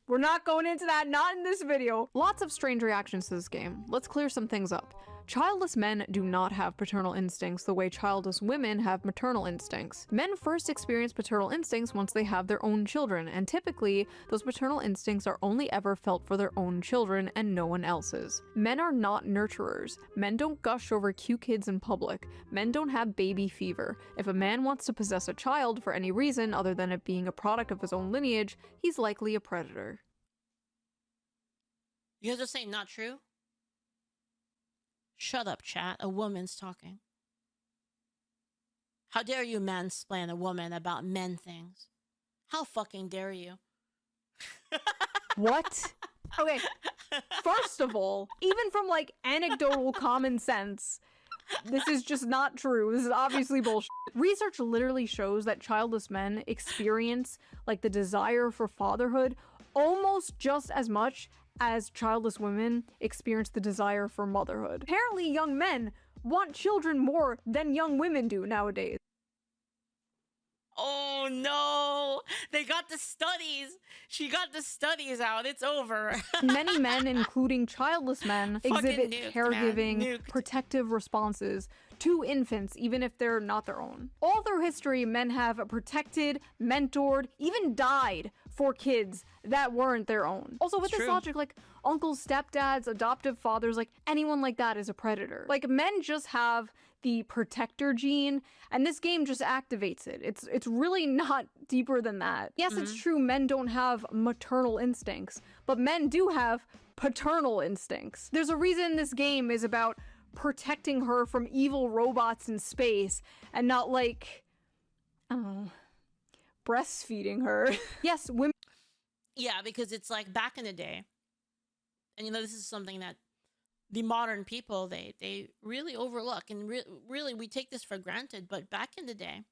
Speaker 2: We're not going into that. Not in this video. Lots of strange reactions to this game. Let's clear some things up. Childless men do not have paternal instincts the way childless women have maternal instincts. Men first experience paternal instincts once they have their own children, and typically, those paternal instincts are only ever felt for their own children and no one else's. Men are not nurturers. Men don't gush over cute kids in public. Men don't have baby fever. If a man wants to possess a child for any reason other than it being a product of his own lineage, he's likely a predator.
Speaker 1: You guys are saying not true? Shut up, chat. A woman's talking. How dare you mansplain a woman about men things? How fucking dare you?
Speaker 2: What? Okay, first of all, even from, like, anecdotal common sense, this is just not true. This is obviously bullshit. Research literally shows that childless men experience, like, the desire for fatherhood almost just as much as childless women experience the desire for motherhood. Apparently, young men want children more than young women do nowadays.
Speaker 1: Oh no! They got the studies! She got the studies out. It's over.
Speaker 2: Many men, including childless men, exhibit caregiving, protective responses to infants, even if they're not their own. All through history, men have protected, mentored, even died for kids that weren't their own. Also, with this logic, like, uncles, stepdads, adoptive fathers, like, anyone like that is a predator. Like, men just have the protector gene, and this game just activates it. It's really not deeper than that. Yes, it's true men don't have maternal instincts, but men do have paternal instincts. There's a reason this game is about protecting her from evil robots in space, and not, like, I don't know, breastfeeding her. Yes, women...
Speaker 1: Yeah, because it's like back in the day, and this is something that the modern people, they really overlook, and really we take this for granted, but back in the day,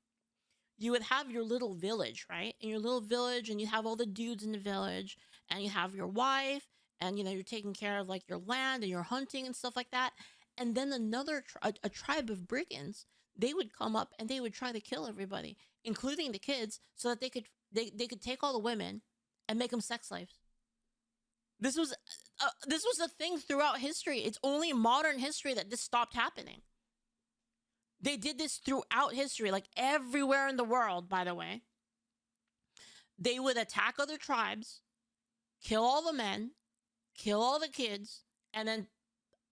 Speaker 1: you would have your little village, right? In your little village, and you have all the dudes in the village, and you have your wife, and you're taking care of, like, your land, and you're hunting and stuff like that. And then another a tribe of brigands, they would come up and they would try to kill everybody, including the kids, so that they could take all the women and make them sex slaves. This was a thing throughout history. It's only modern history that this stopped happening. They did this throughout history, like everywhere in the world, by the way. They would attack other tribes, kill all the men, kill all the kids, and then,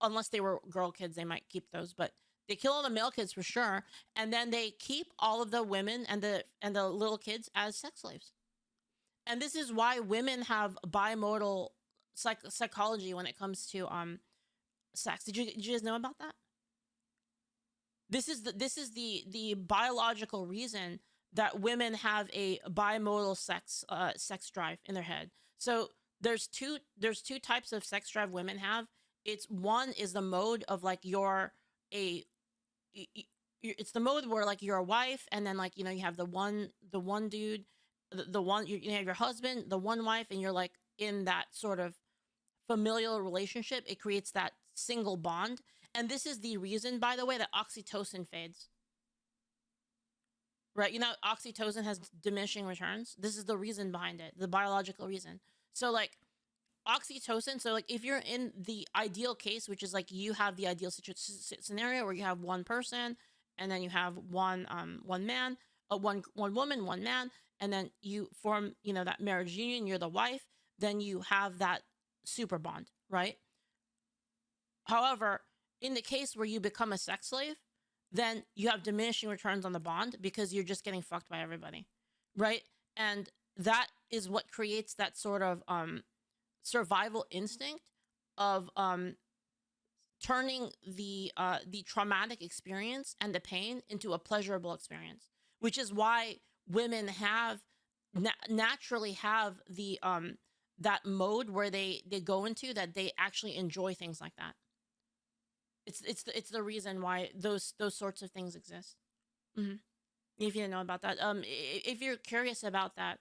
Speaker 1: unless they were girl kids, they might keep those, but they kill all the male kids for sure, and then they keep all of the women and the little kids as sex slaves. And this is why women have bimodal psychology when it comes to sex. Did you guys know about that? This is the biological reason that women have a bimodal sex drive in their head. So there's two types of sex drive women have. It's one is the mode of like it's the mode where like you're a wife, and then like, you know, you have the one dude, the one, you have your husband, the one wife, and you're like in that sort of familial relationship. It creates that single bond. And this is the reason, by the way, that oxytocin fades. Right? You know, oxytocin has diminishing returns. This is the reason behind it, the biological reason. So like oxytocin, so like if you're in the ideal case, which is like you have the ideal scenario where you have one person, and then you have one man, one woman, one man, and then you form, you know, that marriage union, you're the wife, then you have that super bond, right? However, in the case where you become a sex slave, then you have diminishing returns on the bond because you're just getting fucked by everybody, right? And that is what creates that sort of survival instinct of turning the traumatic experience and the pain into a pleasurable experience, which is why women have naturally have the that mode where they go into that they actually enjoy things like that. It's the reason why those sorts of things exist. Mm-hmm. If you didn't know about that, if you're curious about that,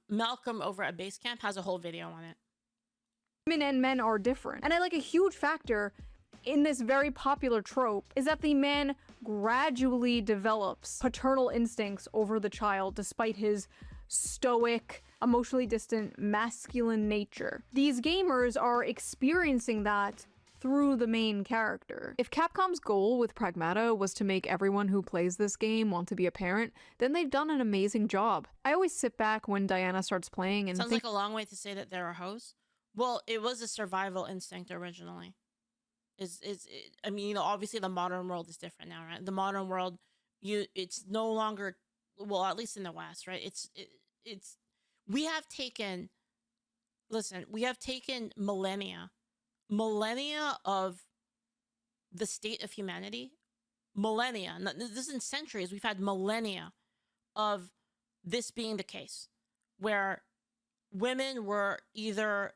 Speaker 1: Malcolm over at Basecamp has a whole video on it.
Speaker 2: Women and men are different. And I like a huge factor in this very popular trope is that the man gradually develops paternal instincts over the child despite his stoic, emotionally distant, masculine nature. These gamers are experiencing that through the main character. If Capcom's goal with Pragmata was to make everyone who plays this game want to be a parent, then they've done an amazing job. I always sit back when Diana starts playing and
Speaker 1: Sounds like a long way to say that they're a host. Well, it was a survival instinct originally. I mean, you know, obviously the modern world is different now, right? The modern world, it's no longer, well, at least in the West, right? We have taken millennia of the state of humanity, this isn't centuries, we've had millennia of this being the case, where women were either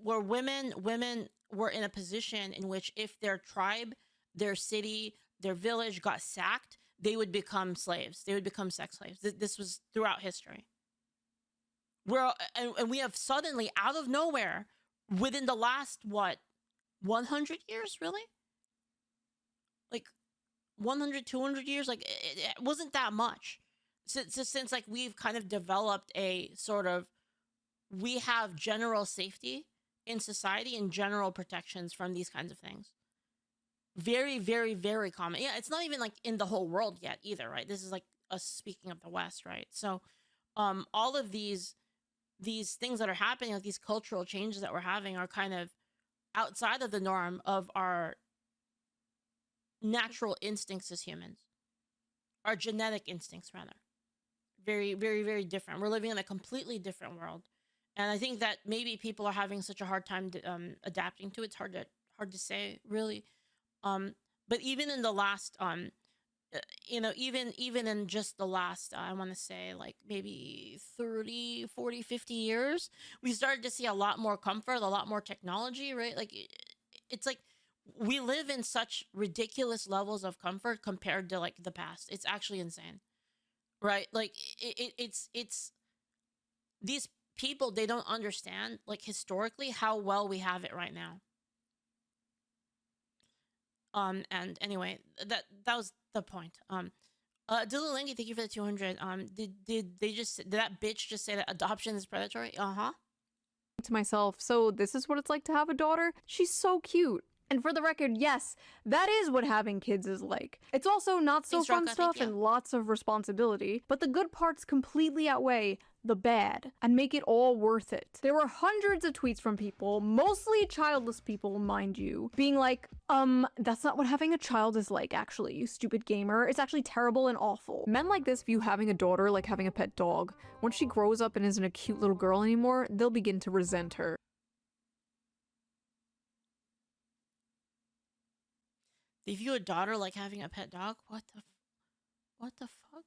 Speaker 1: women were in a position in which if their tribe, their city, their village got sacked, they would become slaves. They would become sex slaves. This was throughout history. And we have suddenly, out of nowhere, within the last, 100 years, really? Like 100, 200 years? Like it wasn't that much. Since like we've kind of developed a sort of, we have general safety in society and general protections from these kinds of things. Very, very, very common. Yeah, it's not even like in the whole world yet either, right? This is like us speaking of the West, right? So all of these things that are happening, like these cultural changes that we're having, are kind of outside of the norm of our natural instincts as humans, our genetic instincts rather. Very, very, very different. We're living in a completely different world, and I think that maybe people are having such a hard time adapting to it. It's hard to say, really. But even in the last even in just the last, I want to say like maybe 30, 40, 50 years, we started to see a lot more comfort, a lot more technology, right? Like it's like we live in such ridiculous levels of comfort compared to like the past. It's actually insane, right? Like it's these people, they don't understand like historically how well we have it right now. And anyway, that was the point. Dilulingi, thank you for the 200. Did that bitch just say that adoption is predatory? Uh-huh.
Speaker 2: To myself, so this is what it's like to have a daughter? She's so cute. And for the record, yes, that is what having kids is like. It's also not so fun stuff and lots of responsibility, but the good parts completely outweigh the bad and make it all worth it. There were hundreds of tweets from people, mostly childless people, mind you, being like, that's not what having a child is like, actually, you stupid gamer. It's actually terrible and awful. Men like this view having a daughter like having a pet dog. Once she grows up and isn't a cute little girl anymore, they'll begin to resent her.
Speaker 1: They view a daughter like having a pet dog. What the fuck?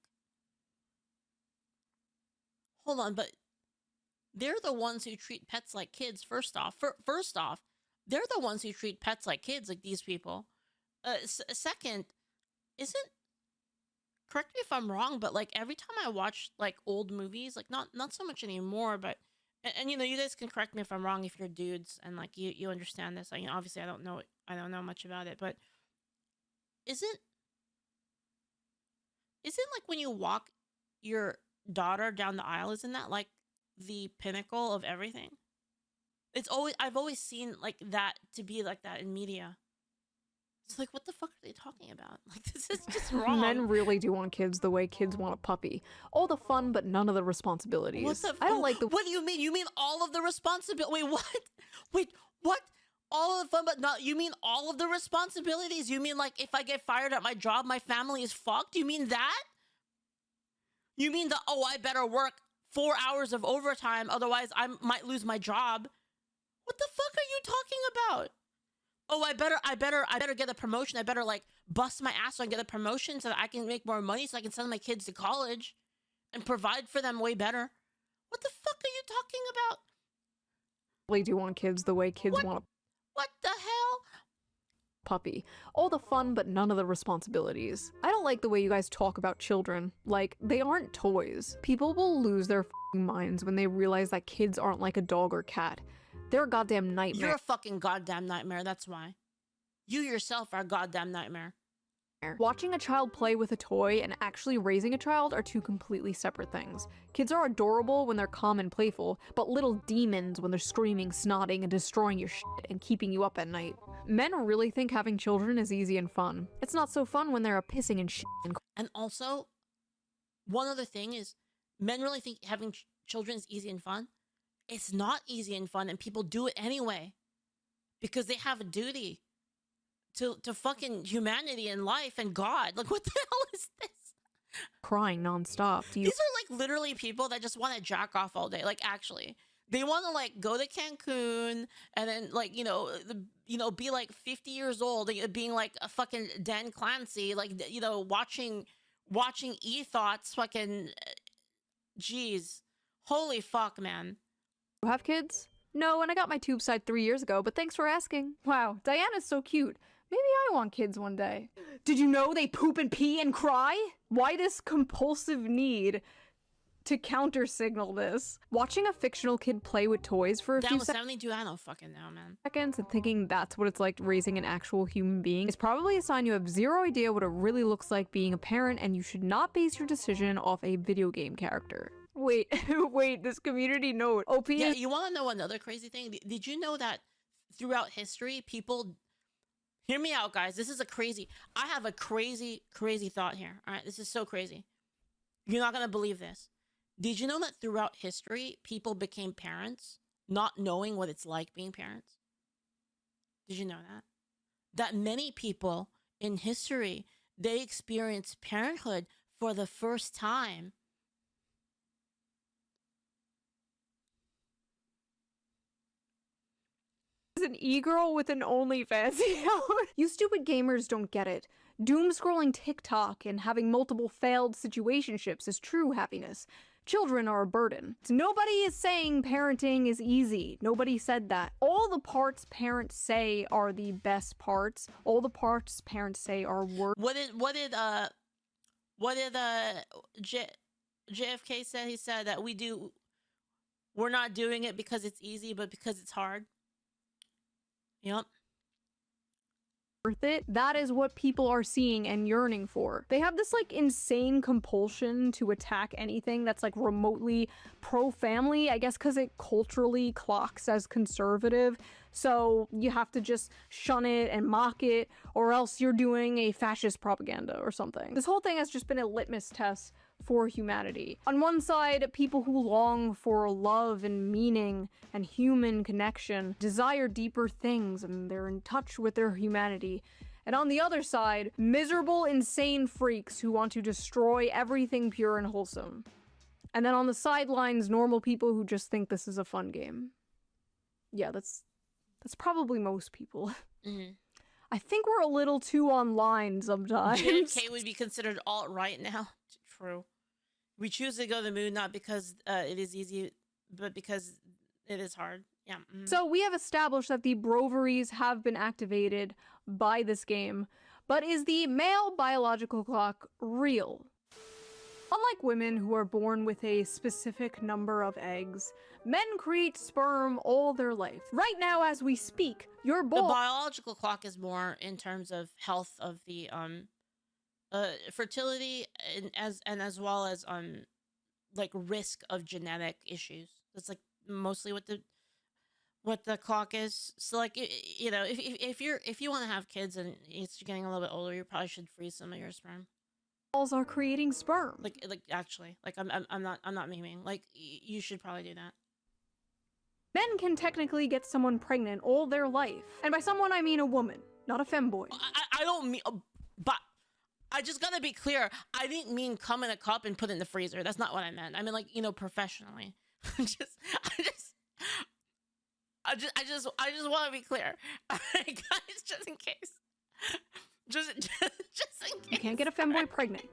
Speaker 1: Hold on, but they're the ones who treat pets like kids. First off, they're the ones who treat pets like kids, like these people. Second, isn't, correct me if I'm wrong, but like every time I watch like old movies, like not so much anymore, but and you know, you guys can correct me if I'm wrong if you're dudes and like you understand this. Like, you know, obviously I don't know much about it, but isn't like when you walk your daughter down the aisle, isn't that like the pinnacle of everything? I've always seen like that to be like that in media. It's like, what the fuck are they talking about? Like, this is just wrong.
Speaker 2: Men really do want kids the way kids want a puppy. All the fun, but none of the responsibilities. I don't like the.
Speaker 1: What do you mean? You mean all of the responsibility? Wait, what? Wait, what? All of the fun, but not. You mean all of the responsibilities? You mean like if I get fired at my job, my family is fucked? You mean that? You mean I better work 4 hours of overtime, otherwise I might lose my job? What the fuck are you talking about? Oh, I better get a promotion. I better like bust my ass so I can get a promotion so that I can make more money so I can send my kids to college and provide for them way better. What the fuck are you talking about?
Speaker 2: Really do want kids the way kids want a
Speaker 1: What the hell?
Speaker 2: puppy. All the fun, but none of the responsibilities. I don't like the way you guys talk about children. Like, they aren't toys. People will lose their f***ing minds when they realize that kids aren't like a dog or cat. They're a goddamn nightmare.
Speaker 1: You're a fucking goddamn nightmare, that's why. You yourself are a goddamn nightmare.
Speaker 2: Watching a child play with a toy and actually raising a child are two completely separate things. Kids are adorable when they're calm and playful, but little demons when they're screaming, snotting, and destroying your shit and keeping you up at night. Men really think having children is easy and fun. It's not so fun when they're a pissing and shit.
Speaker 1: And also, one other thing is, men really think having children is easy and fun. It's not easy and fun, and people do it anyway. Because they have a duty to fucking humanity and life and God. Like, what the hell is this?
Speaker 2: Crying nonstop.
Speaker 1: These are like literally people that just want to jack off all day. Like, actually, they want to like go to Cancun and then like, be like 50 years old, being like a fucking Dan Clancy, like, watching e-thoughts fucking, jeez. Holy fuck, man.
Speaker 2: You have kids? No, and I got my tube side 3 years ago, but thanks for asking. Wow, Diana's so cute. Maybe I want kids one day. Did you know they poop and pee and cry? Why this compulsive need to counter-signal this? Watching a fictional kid play with toys for a few
Speaker 1: 72, I don't fucking know, man.
Speaker 2: seconds and thinking that's what it's like raising an actual human being is probably a sign you have zero idea what it really looks like being a parent, and you should not base your decision off a video game character. Wait, wait, this community note. OP.
Speaker 1: Yeah, you want to know another crazy thing? Did you know that throughout history, people... Hear me out, guys. This is I have a crazy thought here. All right, this is so crazy. You're not going to believe this. Did you know that throughout history, people became parents not knowing what it's like being parents? Did you know that? That many people in history, they experienced parenthood for the first time.
Speaker 2: An e-girl with an OnlyFans account. You stupid gamers don't get it. Doom scrolling TikTok and having multiple failed situationships is true happiness. Children are a burden. Nobody is saying parenting is easy. Nobody said that. All the parts parents say are the best parts. All the parts parents say are worse.
Speaker 1: What did JFK said? He said that we're not doing it because it's easy, but because it's hard. Yep.
Speaker 2: Worth it. That is what people are seeing and yearning for. They have this like insane compulsion to attack anything that's like remotely pro-family, I guess because it culturally clocks as conservative. So you have to just shun it and mock it, or else you're doing a fascist propaganda or something. This whole thing has just been a litmus test for humanity. On one side, people who long for love and meaning and human connection desire deeper things and they're in touch with their humanity. And on the other side, miserable, insane freaks who want to destroy everything pure and wholesome. And then on the sidelines, normal people who just think this is a fun game. Yeah, that's probably most people.
Speaker 1: Mm-hmm.
Speaker 2: I think we're a little too online sometimes.
Speaker 1: JFK would be considered alt-right now. True. We choose to go to the moon not because it is easy, but because it is hard. Yeah.
Speaker 2: So we have established that the broveries have been activated by this game, but is the male biological clock real? Unlike women who are born with a specific number of eggs, men create sperm all their life. Right now, as we speak, you're born.
Speaker 1: The biological clock is more in terms of health of the fertility and as well as like risk of genetic issues. That's like mostly what the clock is. So like you know, if you want to have kids and it's getting a little bit older, you probably should freeze some of your sperm.
Speaker 2: Are creating sperm.
Speaker 1: Like actually, like I'm not memeing. Like you should probably do that.
Speaker 2: Men can technically get someone pregnant all their life, and by someone I mean a woman, not a femboy.
Speaker 1: I don't mean, but I just gotta be clear. I didn't mean come in a cup and put it in the freezer. That's not what I meant. I mean like, you know, professionally. I just want to be clear, guys, just in case. Just in case.
Speaker 2: You can't get a femboy pregnant.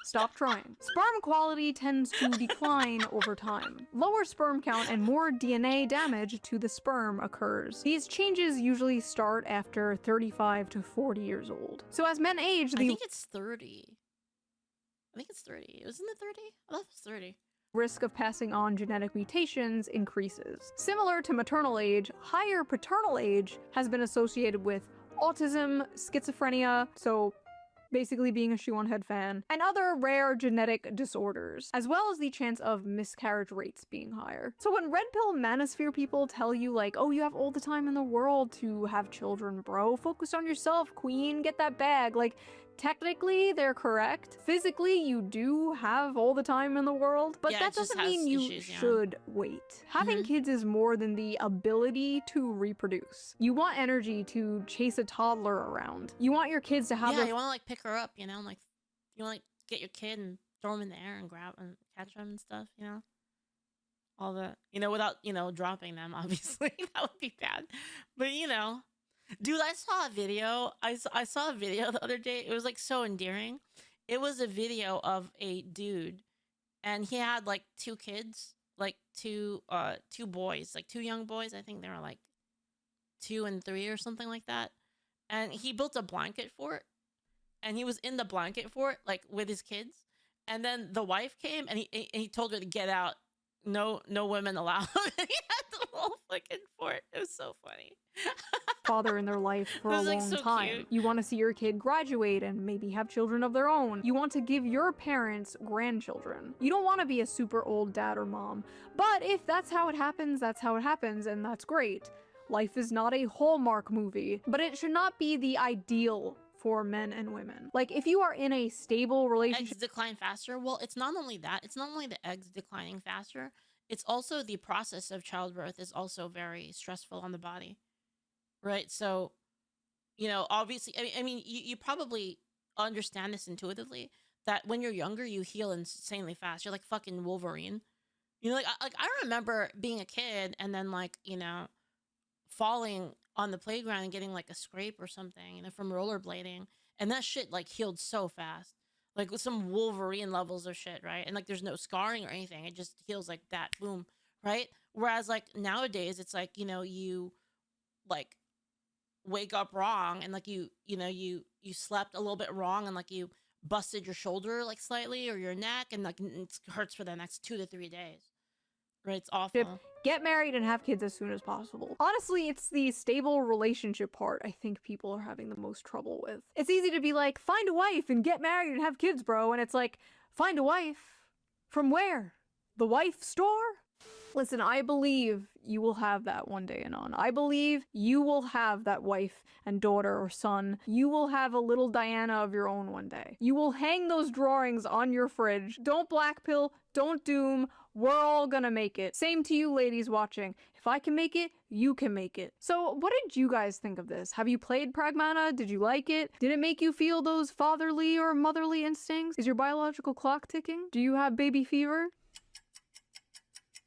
Speaker 2: Stop trying. Sperm quality tends to decline over time. Lower sperm count and more DNA damage to the sperm occurs. These changes usually start after 35 to 40 years old. So as men age,
Speaker 1: I think it's 30. I think it's 30. Wasn't it 30? I thought it was 30.
Speaker 2: Risk of passing on genetic mutations increases. Similar to maternal age, higher paternal age has been associated with autism, schizophrenia, so basically being a ShoeonHead fan, and other rare genetic disorders, as well as the chance of miscarriage rates being higher. So when red pill manosphere people tell you like, oh, you have all the time in the world to have children, bro, focus on yourself, queen, get that bag, like, technically they're correct. Physically, you do have all the time in the world, but
Speaker 1: Yeah,
Speaker 2: that
Speaker 1: it just
Speaker 2: doesn't mean
Speaker 1: has
Speaker 2: you
Speaker 1: issues, yeah.
Speaker 2: should wait. Having kids is more than the ability to reproduce. You want energy to chase a toddler around. You want your kids to have
Speaker 1: Yeah,
Speaker 2: their
Speaker 1: you want to like pick her up, you know, like you want to like get your kid and throw him in the air and grab and catch him and stuff, you know. All the, you know, without, you know, dropping them, obviously. That would be bad. But, you know, dude, I saw a video. I saw a video the other day. It was like so endearing. It was a video of a dude and he had like two kids, like two boys, like two young boys. I think they were like 2 and 3 or something like that. And he built a blanket fort and he was in the blanket fort, like with his kids. And then the wife came and he told her to get out. No women allowed. He had the whole fucking fort. It was so funny.
Speaker 2: father in their life for
Speaker 1: It
Speaker 2: a
Speaker 1: was, like,
Speaker 2: long
Speaker 1: so
Speaker 2: time.
Speaker 1: cute.
Speaker 2: You want to see your kid graduate and maybe have children of their own. You want to give your parents grandchildren. You don't want to be a super old dad or mom. But if that's how it happens, that's how it happens, and that's great. Life is not a Hallmark movie, but it should not be the ideal for men and women. Like, if you are in a stable relationship—
Speaker 1: Eggs decline faster. Well, it's not only that. It's not only the eggs declining faster. It's also the process of childbirth is also very stressful on the body. Right? So, you know, obviously, I mean, you probably understand this intuitively, that when you're younger, you heal insanely fast. You're like fucking Wolverine. You know, like I remember being a kid and then, like, you know, falling on the playground and getting like a scrape or something, you know, from rollerblading, and that shit like healed so fast, like with some Wolverine levels of shit, right? And like there's no scarring or anything, it just heals like that, boom, right? Whereas like nowadays it's like, you know, you like wake up wrong and like you know you slept a little bit wrong and like you busted your shoulder like slightly or your neck and like it hurts for the next 2 to 3 days. Right, it's awful.
Speaker 2: Get married and have kids as soon as possible. Honestly, it's the stable relationship part I think people are having the most trouble with. It's easy to be like, find a wife and get married and have kids, bro. And it's like, find a wife? From where? The wife store? Listen, I believe you will have that one day, Anon. I believe you will have that wife and daughter or son. You will have a little Diana of your own one day. You will hang those drawings on your fridge. Don't blackpill, don't doom. We're all gonna make it. Same to you ladies watching. If I can make it, you can make it. So what did you guys think of this? Have you played Pragmata? Did you like it? Did it make you feel those fatherly or motherly instincts? Is your biological clock ticking? Do you have baby fever?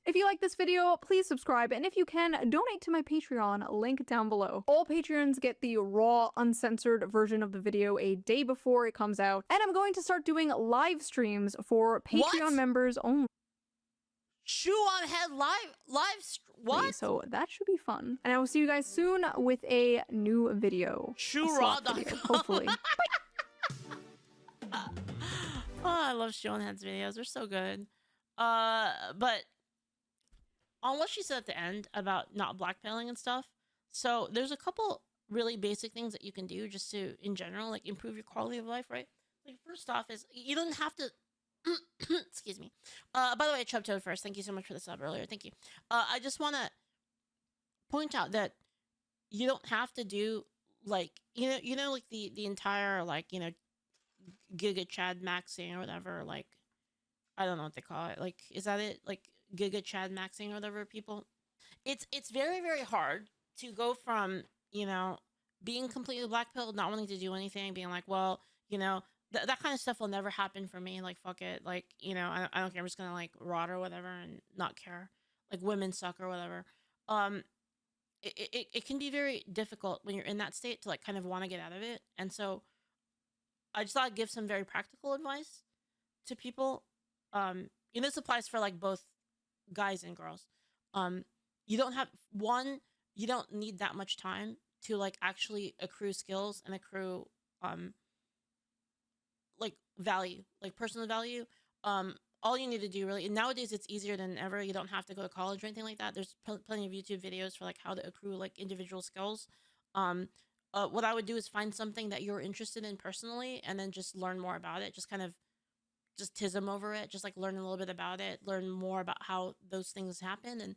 Speaker 2: If you like this video, please subscribe, and if you can, donate to my Patreon, link down below. All patrons get the raw, uncensored version of the video a day before it comes out, and I'm going to start doing live streams for Patreon members only.
Speaker 1: ShoeonHead what?
Speaker 2: So that should be fun. And I will see you guys soon with a new video.
Speaker 1: ShoeRaw.com.
Speaker 2: Hopefully.
Speaker 1: Oh, I love ShoeonHead's videos. They're so good. But on what she said at the end about not blackmailing and stuff, so there's a couple really basic things that you can do just to, in general, like improve your quality of life, right? Like first off is you don't have to excuse me. By the way, Chubtoad first. Thank you so much for the sub earlier. Thank you. I just want to point out that you don't have to do like like the entire like Giga Chad maxing or whatever. Like I don't know what they call it. Like is that it? Like Giga Chad maxing or whatever. People, it's very very hard to go from being completely blackpilled, not wanting to do anything, being like, well, that kind of stuff will never happen for me. Like, fuck it. Like, I don't care. I'm just gonna like rot or whatever and not care. Like women suck or whatever. It can be very difficult when you're in that state to like kind of want to get out of it. And so I just thought I'd give some very practical advice to people. This applies for like both guys and girls. You don't need that much time to like actually accrue skills and accrue like value, like personal value. All you need to do really, and nowadays it's easier than ever. You don't have to go to college or anything like that. There's plenty of YouTube videos for like how to accrue like individual skills. What I would do is find something that you're interested in personally and then just learn more about it. Just kind of just tism over it, just like learn a little bit about it, learn more about how those things happen, and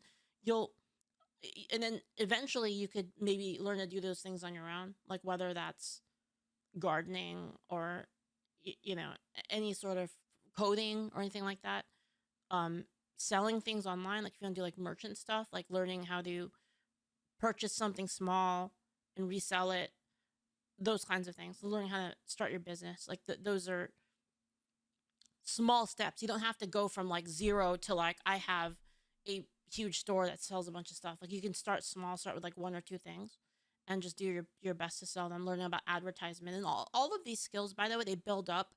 Speaker 1: then eventually you could maybe learn to do those things on your own, like whether that's gardening or any sort of coding or anything like that. Selling things online, like if you want to do like merchant stuff, like learning how to purchase something small and resell it, those kinds of things. Learning how to start your business, like those are small steps. You don't have to go from like zero to like I have a huge store that sells a bunch of stuff. Like you can start small, start with like one or two things and just do your best to sell them. Learning about advertisement and all of these skills, by the way, they build up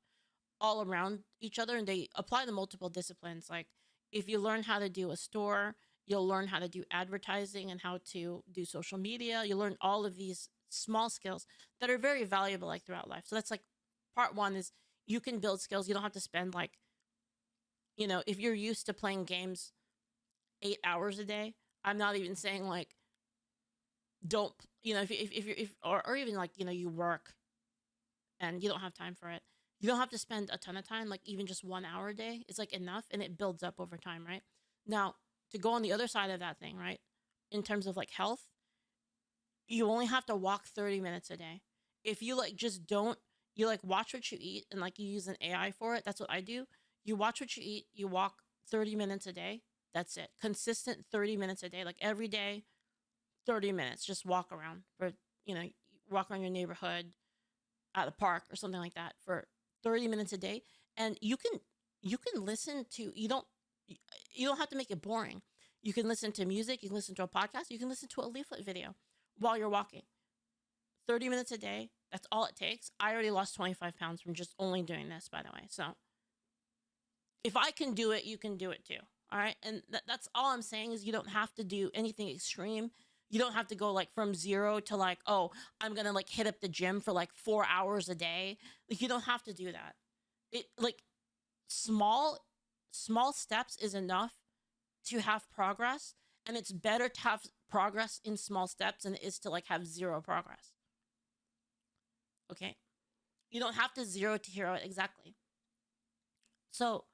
Speaker 1: all around each other and they apply to multiple disciplines. Like if you learn how to do a store, you'll learn how to do advertising and how to do social media. You learn all of these small skills that are very valuable like throughout life. So that's like part one is you can build skills. You don't have to spend like, if you're used to playing games 8 hours a day, I'm not even saying like, don't, or even like, you work and you don't have time for it. You don't have to spend a ton of time, like even just 1 hour a day is like enough and it builds up over time, right? Now, to go on the other side of that thing, right? In terms of like health, you only have to walk 30 minutes a day. If you like just don't, you like watch what you eat and like you use an AI for it. That's what I do. You watch what you eat, you walk 30 minutes a day. That's it. Consistent 30 minutes a day, like every day, 30 minutes. Just walk around for, walk around your neighborhood at the park or something like that for 30 minutes a day. And you can listen to, you don't have to make it boring. You can listen to music, you can listen to a podcast, you can listen to a Leaflit video while you're walking. 30 minutes a day, that's all it takes. I already lost 25 pounds from just only doing this, by the way. So if I can do it, you can do it too. All right. And that's all I'm saying is you don't have to do anything extreme. You don't have to go like from zero to like, oh, I'm going to like hit up the gym for like 4 hours a day. Like you don't have to do that. It like small steps is enough to have progress. And it's better to have progress in small steps than it is to like have zero progress. Okay. You don't have to zero to hero exactly. So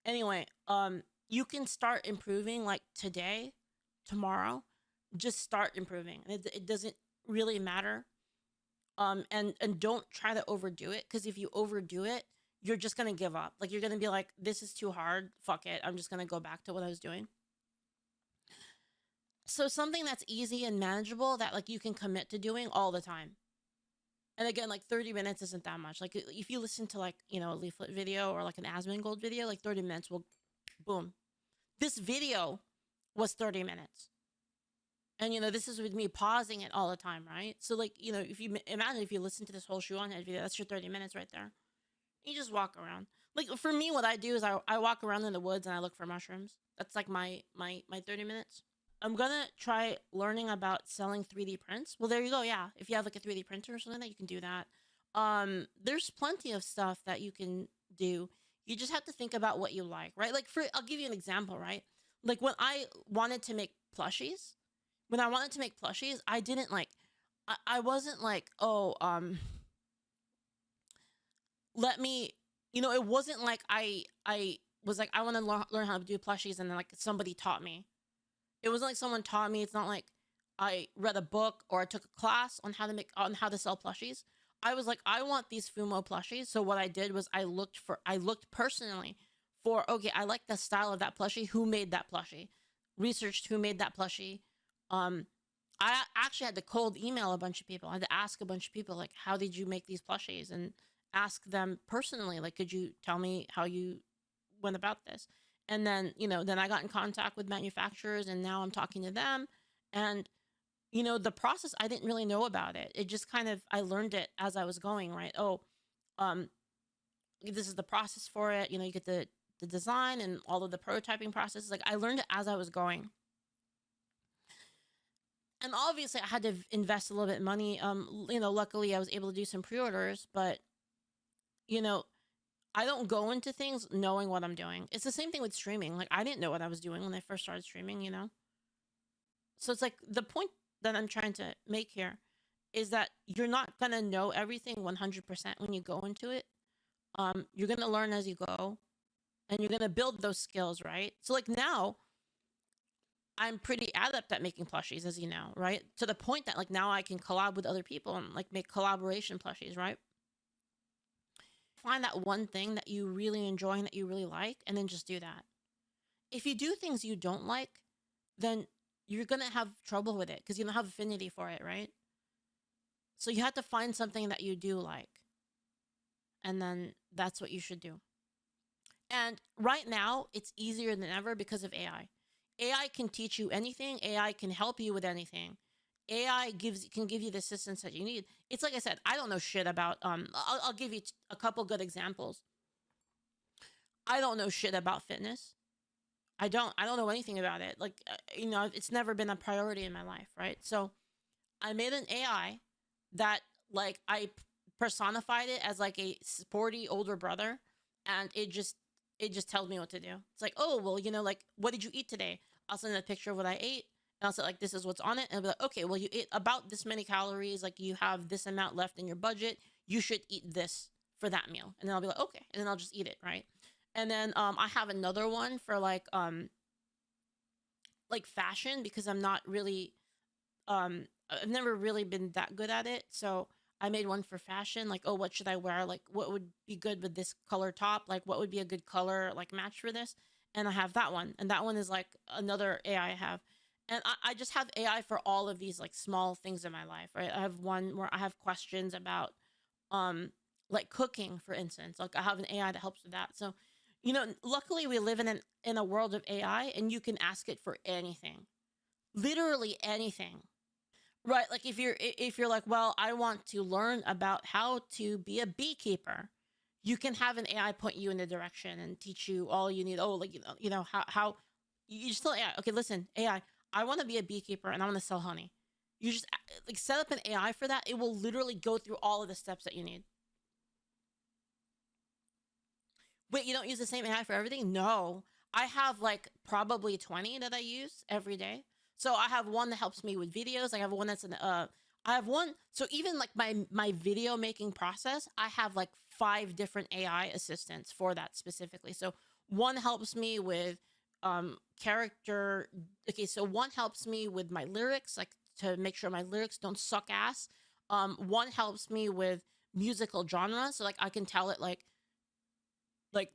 Speaker 1: anyway, you can start improving like today, tomorrow, just start improving. It doesn't really matter. And don't try to overdo it. Cause if you overdo it, you're just going to give up. Like you're going to be like, this is too hard. Fuck it. I'm just going to go back to what I was doing. So something that's easy and manageable that like you can commit to doing all the time. And again, like 30 minutes isn't that much. Like if you listen to like, a Leaflit video or like an Asmongold video, like 30 minutes will boom. This video was 30 minutes. And, you know, this is with me pausing it all the time, right? So, like, you know, if you imagine if you listen to this whole ShoeonHead video, that's your 30 minutes right there. You just walk around. Like, for me, what I do is I walk around in the woods and I look for mushrooms. That's like my 30 minutes. I'm gonna try learning about selling 3D prints. Well, there you go. Yeah, if you have like a 3D printer or something, that you can do that. There's plenty of stuff that you can do. You just have to think about what you like, right? Like, I'll give you an example, right? Like, when I wanted to make plushies, I didn't like, I wasn't like, oh, let me, you know, it wasn't like I was like, I want to learn how to do plushies, and then like somebody taught me. It wasn't like someone taught me. It's not like I read a book or I took a class on how to sell plushies. I was like, I want these Fumo plushies. So what I did was I looked personally for, okay, I like the style of that plushie. Who made that plushie? Researched who made that plushie. I actually had to cold email a bunch of people. I had to ask a bunch of people, like, how did you make these plushies? And ask them personally, like, could you tell me how you went about this? And then, you know, then I got in contact with manufacturers, and now I'm talking to them. And, you know, the process, I didn't really know about it. It just kind of, I learned it as I was going, right? Oh, this is the process for it. You know, you get the design and all of the prototyping processes. Like, I learned it as I was going. And obviously I had to invest a little bit of money. You know, luckily I was able to do some pre-orders, but, you know, I don't go into things knowing what I'm doing. It's the same thing with streaming. Like, I didn't know what I was doing when I first started streaming, you know? So it's like, the point that I'm trying to make here is that you're not going to know everything 100% when you go into it. You're going to learn as you go, and you're going to build those skills, right? So like, now I'm pretty adept at making plushies, as you know, right? To the point that like now I can collab with other people and like make collaboration plushies, right? Find that one thing that you really enjoy and that you really like, and then just do that. If you do things you don't like, then you're going to have trouble with it because you don't have affinity for it, right? So you have to find something that you do like, and then that's what you should do. And right now, it's easier than ever because of AI. AI can teach you anything. AI can help you with anything. AI can give you the assistance that you need. It's like I said, I don't know shit about, I'll give you a couple good examples. I don't know shit about fitness. I don't know anything about it. Like, you know, it's never been a priority in my life, right? So I made an AI that, like, I personified it as like a sporty older brother, and it just tells me what to do. It's like, oh, well, you know, like, what did you eat today? I'll send a picture of what I ate, and I'll say, like, this is what's on it. And I'll be like, okay, well, you ate about this many calories. Like, you have this amount left in your budget. You should eat this for that meal. And then I'll be like, okay. And then I'll just eat it, right? And then I have another one for like fashion, because I'm not really, I've never really been that good at it. So I made one for fashion, like, oh, what should I wear? Like, what would be good with this color top? Like, what would be a good color, like, match for this? And I have that one. And that one is, like, another AI I have. And I just have AI for all of these, like, small things in my life, right? I have one where I have questions about, like, cooking, for instance. Like, I have an AI that helps with that. So, you know, luckily we live in a world of AI, and you can ask it for anything. Literally anything. Right, like if you're like, well, I want to learn about how to be a beekeeper, you can have an AI point you in the direction and teach you all you need. Oh, like, you know how you just tell AI, okay, listen, AI, I want to be a beekeeper and I want to sell honey. You just like set up an AI for that. It will literally go through all of the steps that you need. Wait, you don't use the same AI for everything? No, I have like probably 20 that I use every day. So I have one that helps me with videos. I have one that's I have one. So even like my video making process, I have like 5 different AI assistants for that specifically. So one helps me with character. Okay, so one helps me with my lyrics, like to make sure my lyrics don't suck ass. One helps me with musical genre. So like I can tell it like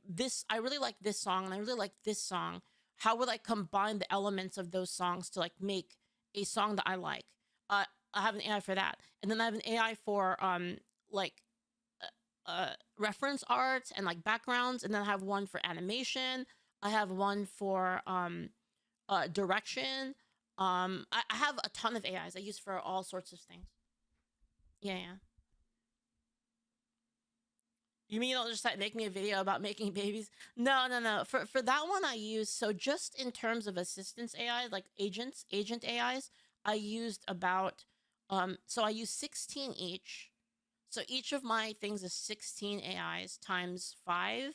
Speaker 1: this, I really like this song and I really like this song. How would I combine the elements of those songs to like make a song that I like? I have an AI for that. And then I have an AI for like reference art and like backgrounds. And then I have one for animation. I have one for direction. I have a ton of AIs I use for all sorts of things. Yeah, yeah. You mean you'll just like make me a video about making babies? No, no, no. For that one I use, so just in terms of assistance AI, like agent AIs, I used about so I use 16 each. So each of my things is 16 AIs times 5.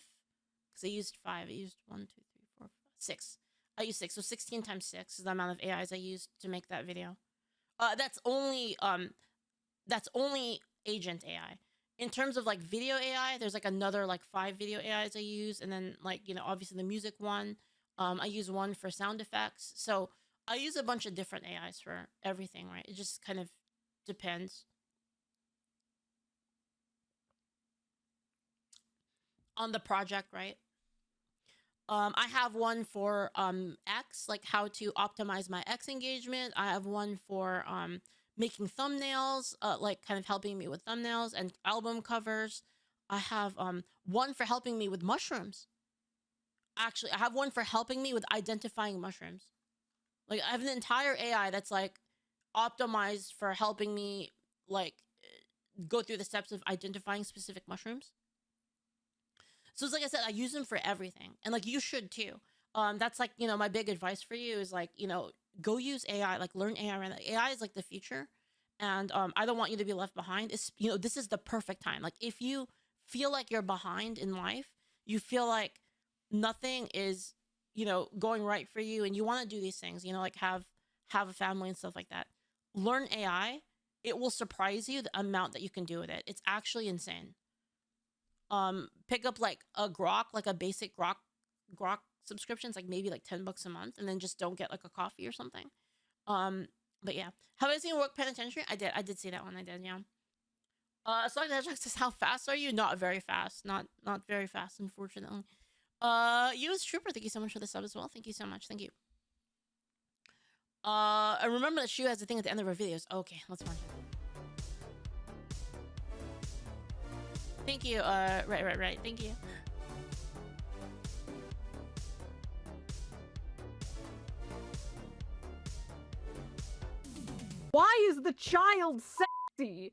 Speaker 1: Because I used 5. I used 1, 2, 3, 4, 5, 6. I used 6. So 16 times 6 is the amount of AIs I used to make that video. That's only agent AI. In terms of like video AI, there's like another like 5 video AIs I use, and then like, you know, obviously the music one. I use one for sound effects. So I use a bunch of different AIs for everything, right? It just kind of depends on the project, right? I have one for X, like how to optimize my X engagement. I have one for making thumbnails, like kind of helping me with thumbnails and album covers. I have one for helping me with mushrooms. Actually, I have one for helping me with identifying mushrooms. Like I have an entire AI that's like optimized for helping me like go through the steps of identifying specific mushrooms. So it's like I said, I use them for everything. And like you should too. That's like, you know, my big advice for you is like, you know, go use AI, like learn AI. Right? AI is like the future. And I don't want you to be left behind. It's, you know, this is the perfect time. Like if you feel like you're behind in life, you feel like nothing is, you know, going right for you and you want to do these things, you know, like have a family and stuff like that. Learn AI. It will surprise you the amount that you can do with it. It's actually insane. Pick up like a Grok, like a basic Grok subscriptions, like maybe like $10 a month, and then just don't get like a coffee or something. But yeah, have I seen Work Penitentiary? I did see that one. I did, yeah. Sorry, that says, how fast are you? Not very fast. Not very fast, unfortunately. US Trooper, thank you so much for the sub as well. Thank you so much. Thank you. I remember that Shue has a thing at the end of her videos. Okay, let's watch it. Thank you. Right. Thank you.
Speaker 2: Why is the child sexy?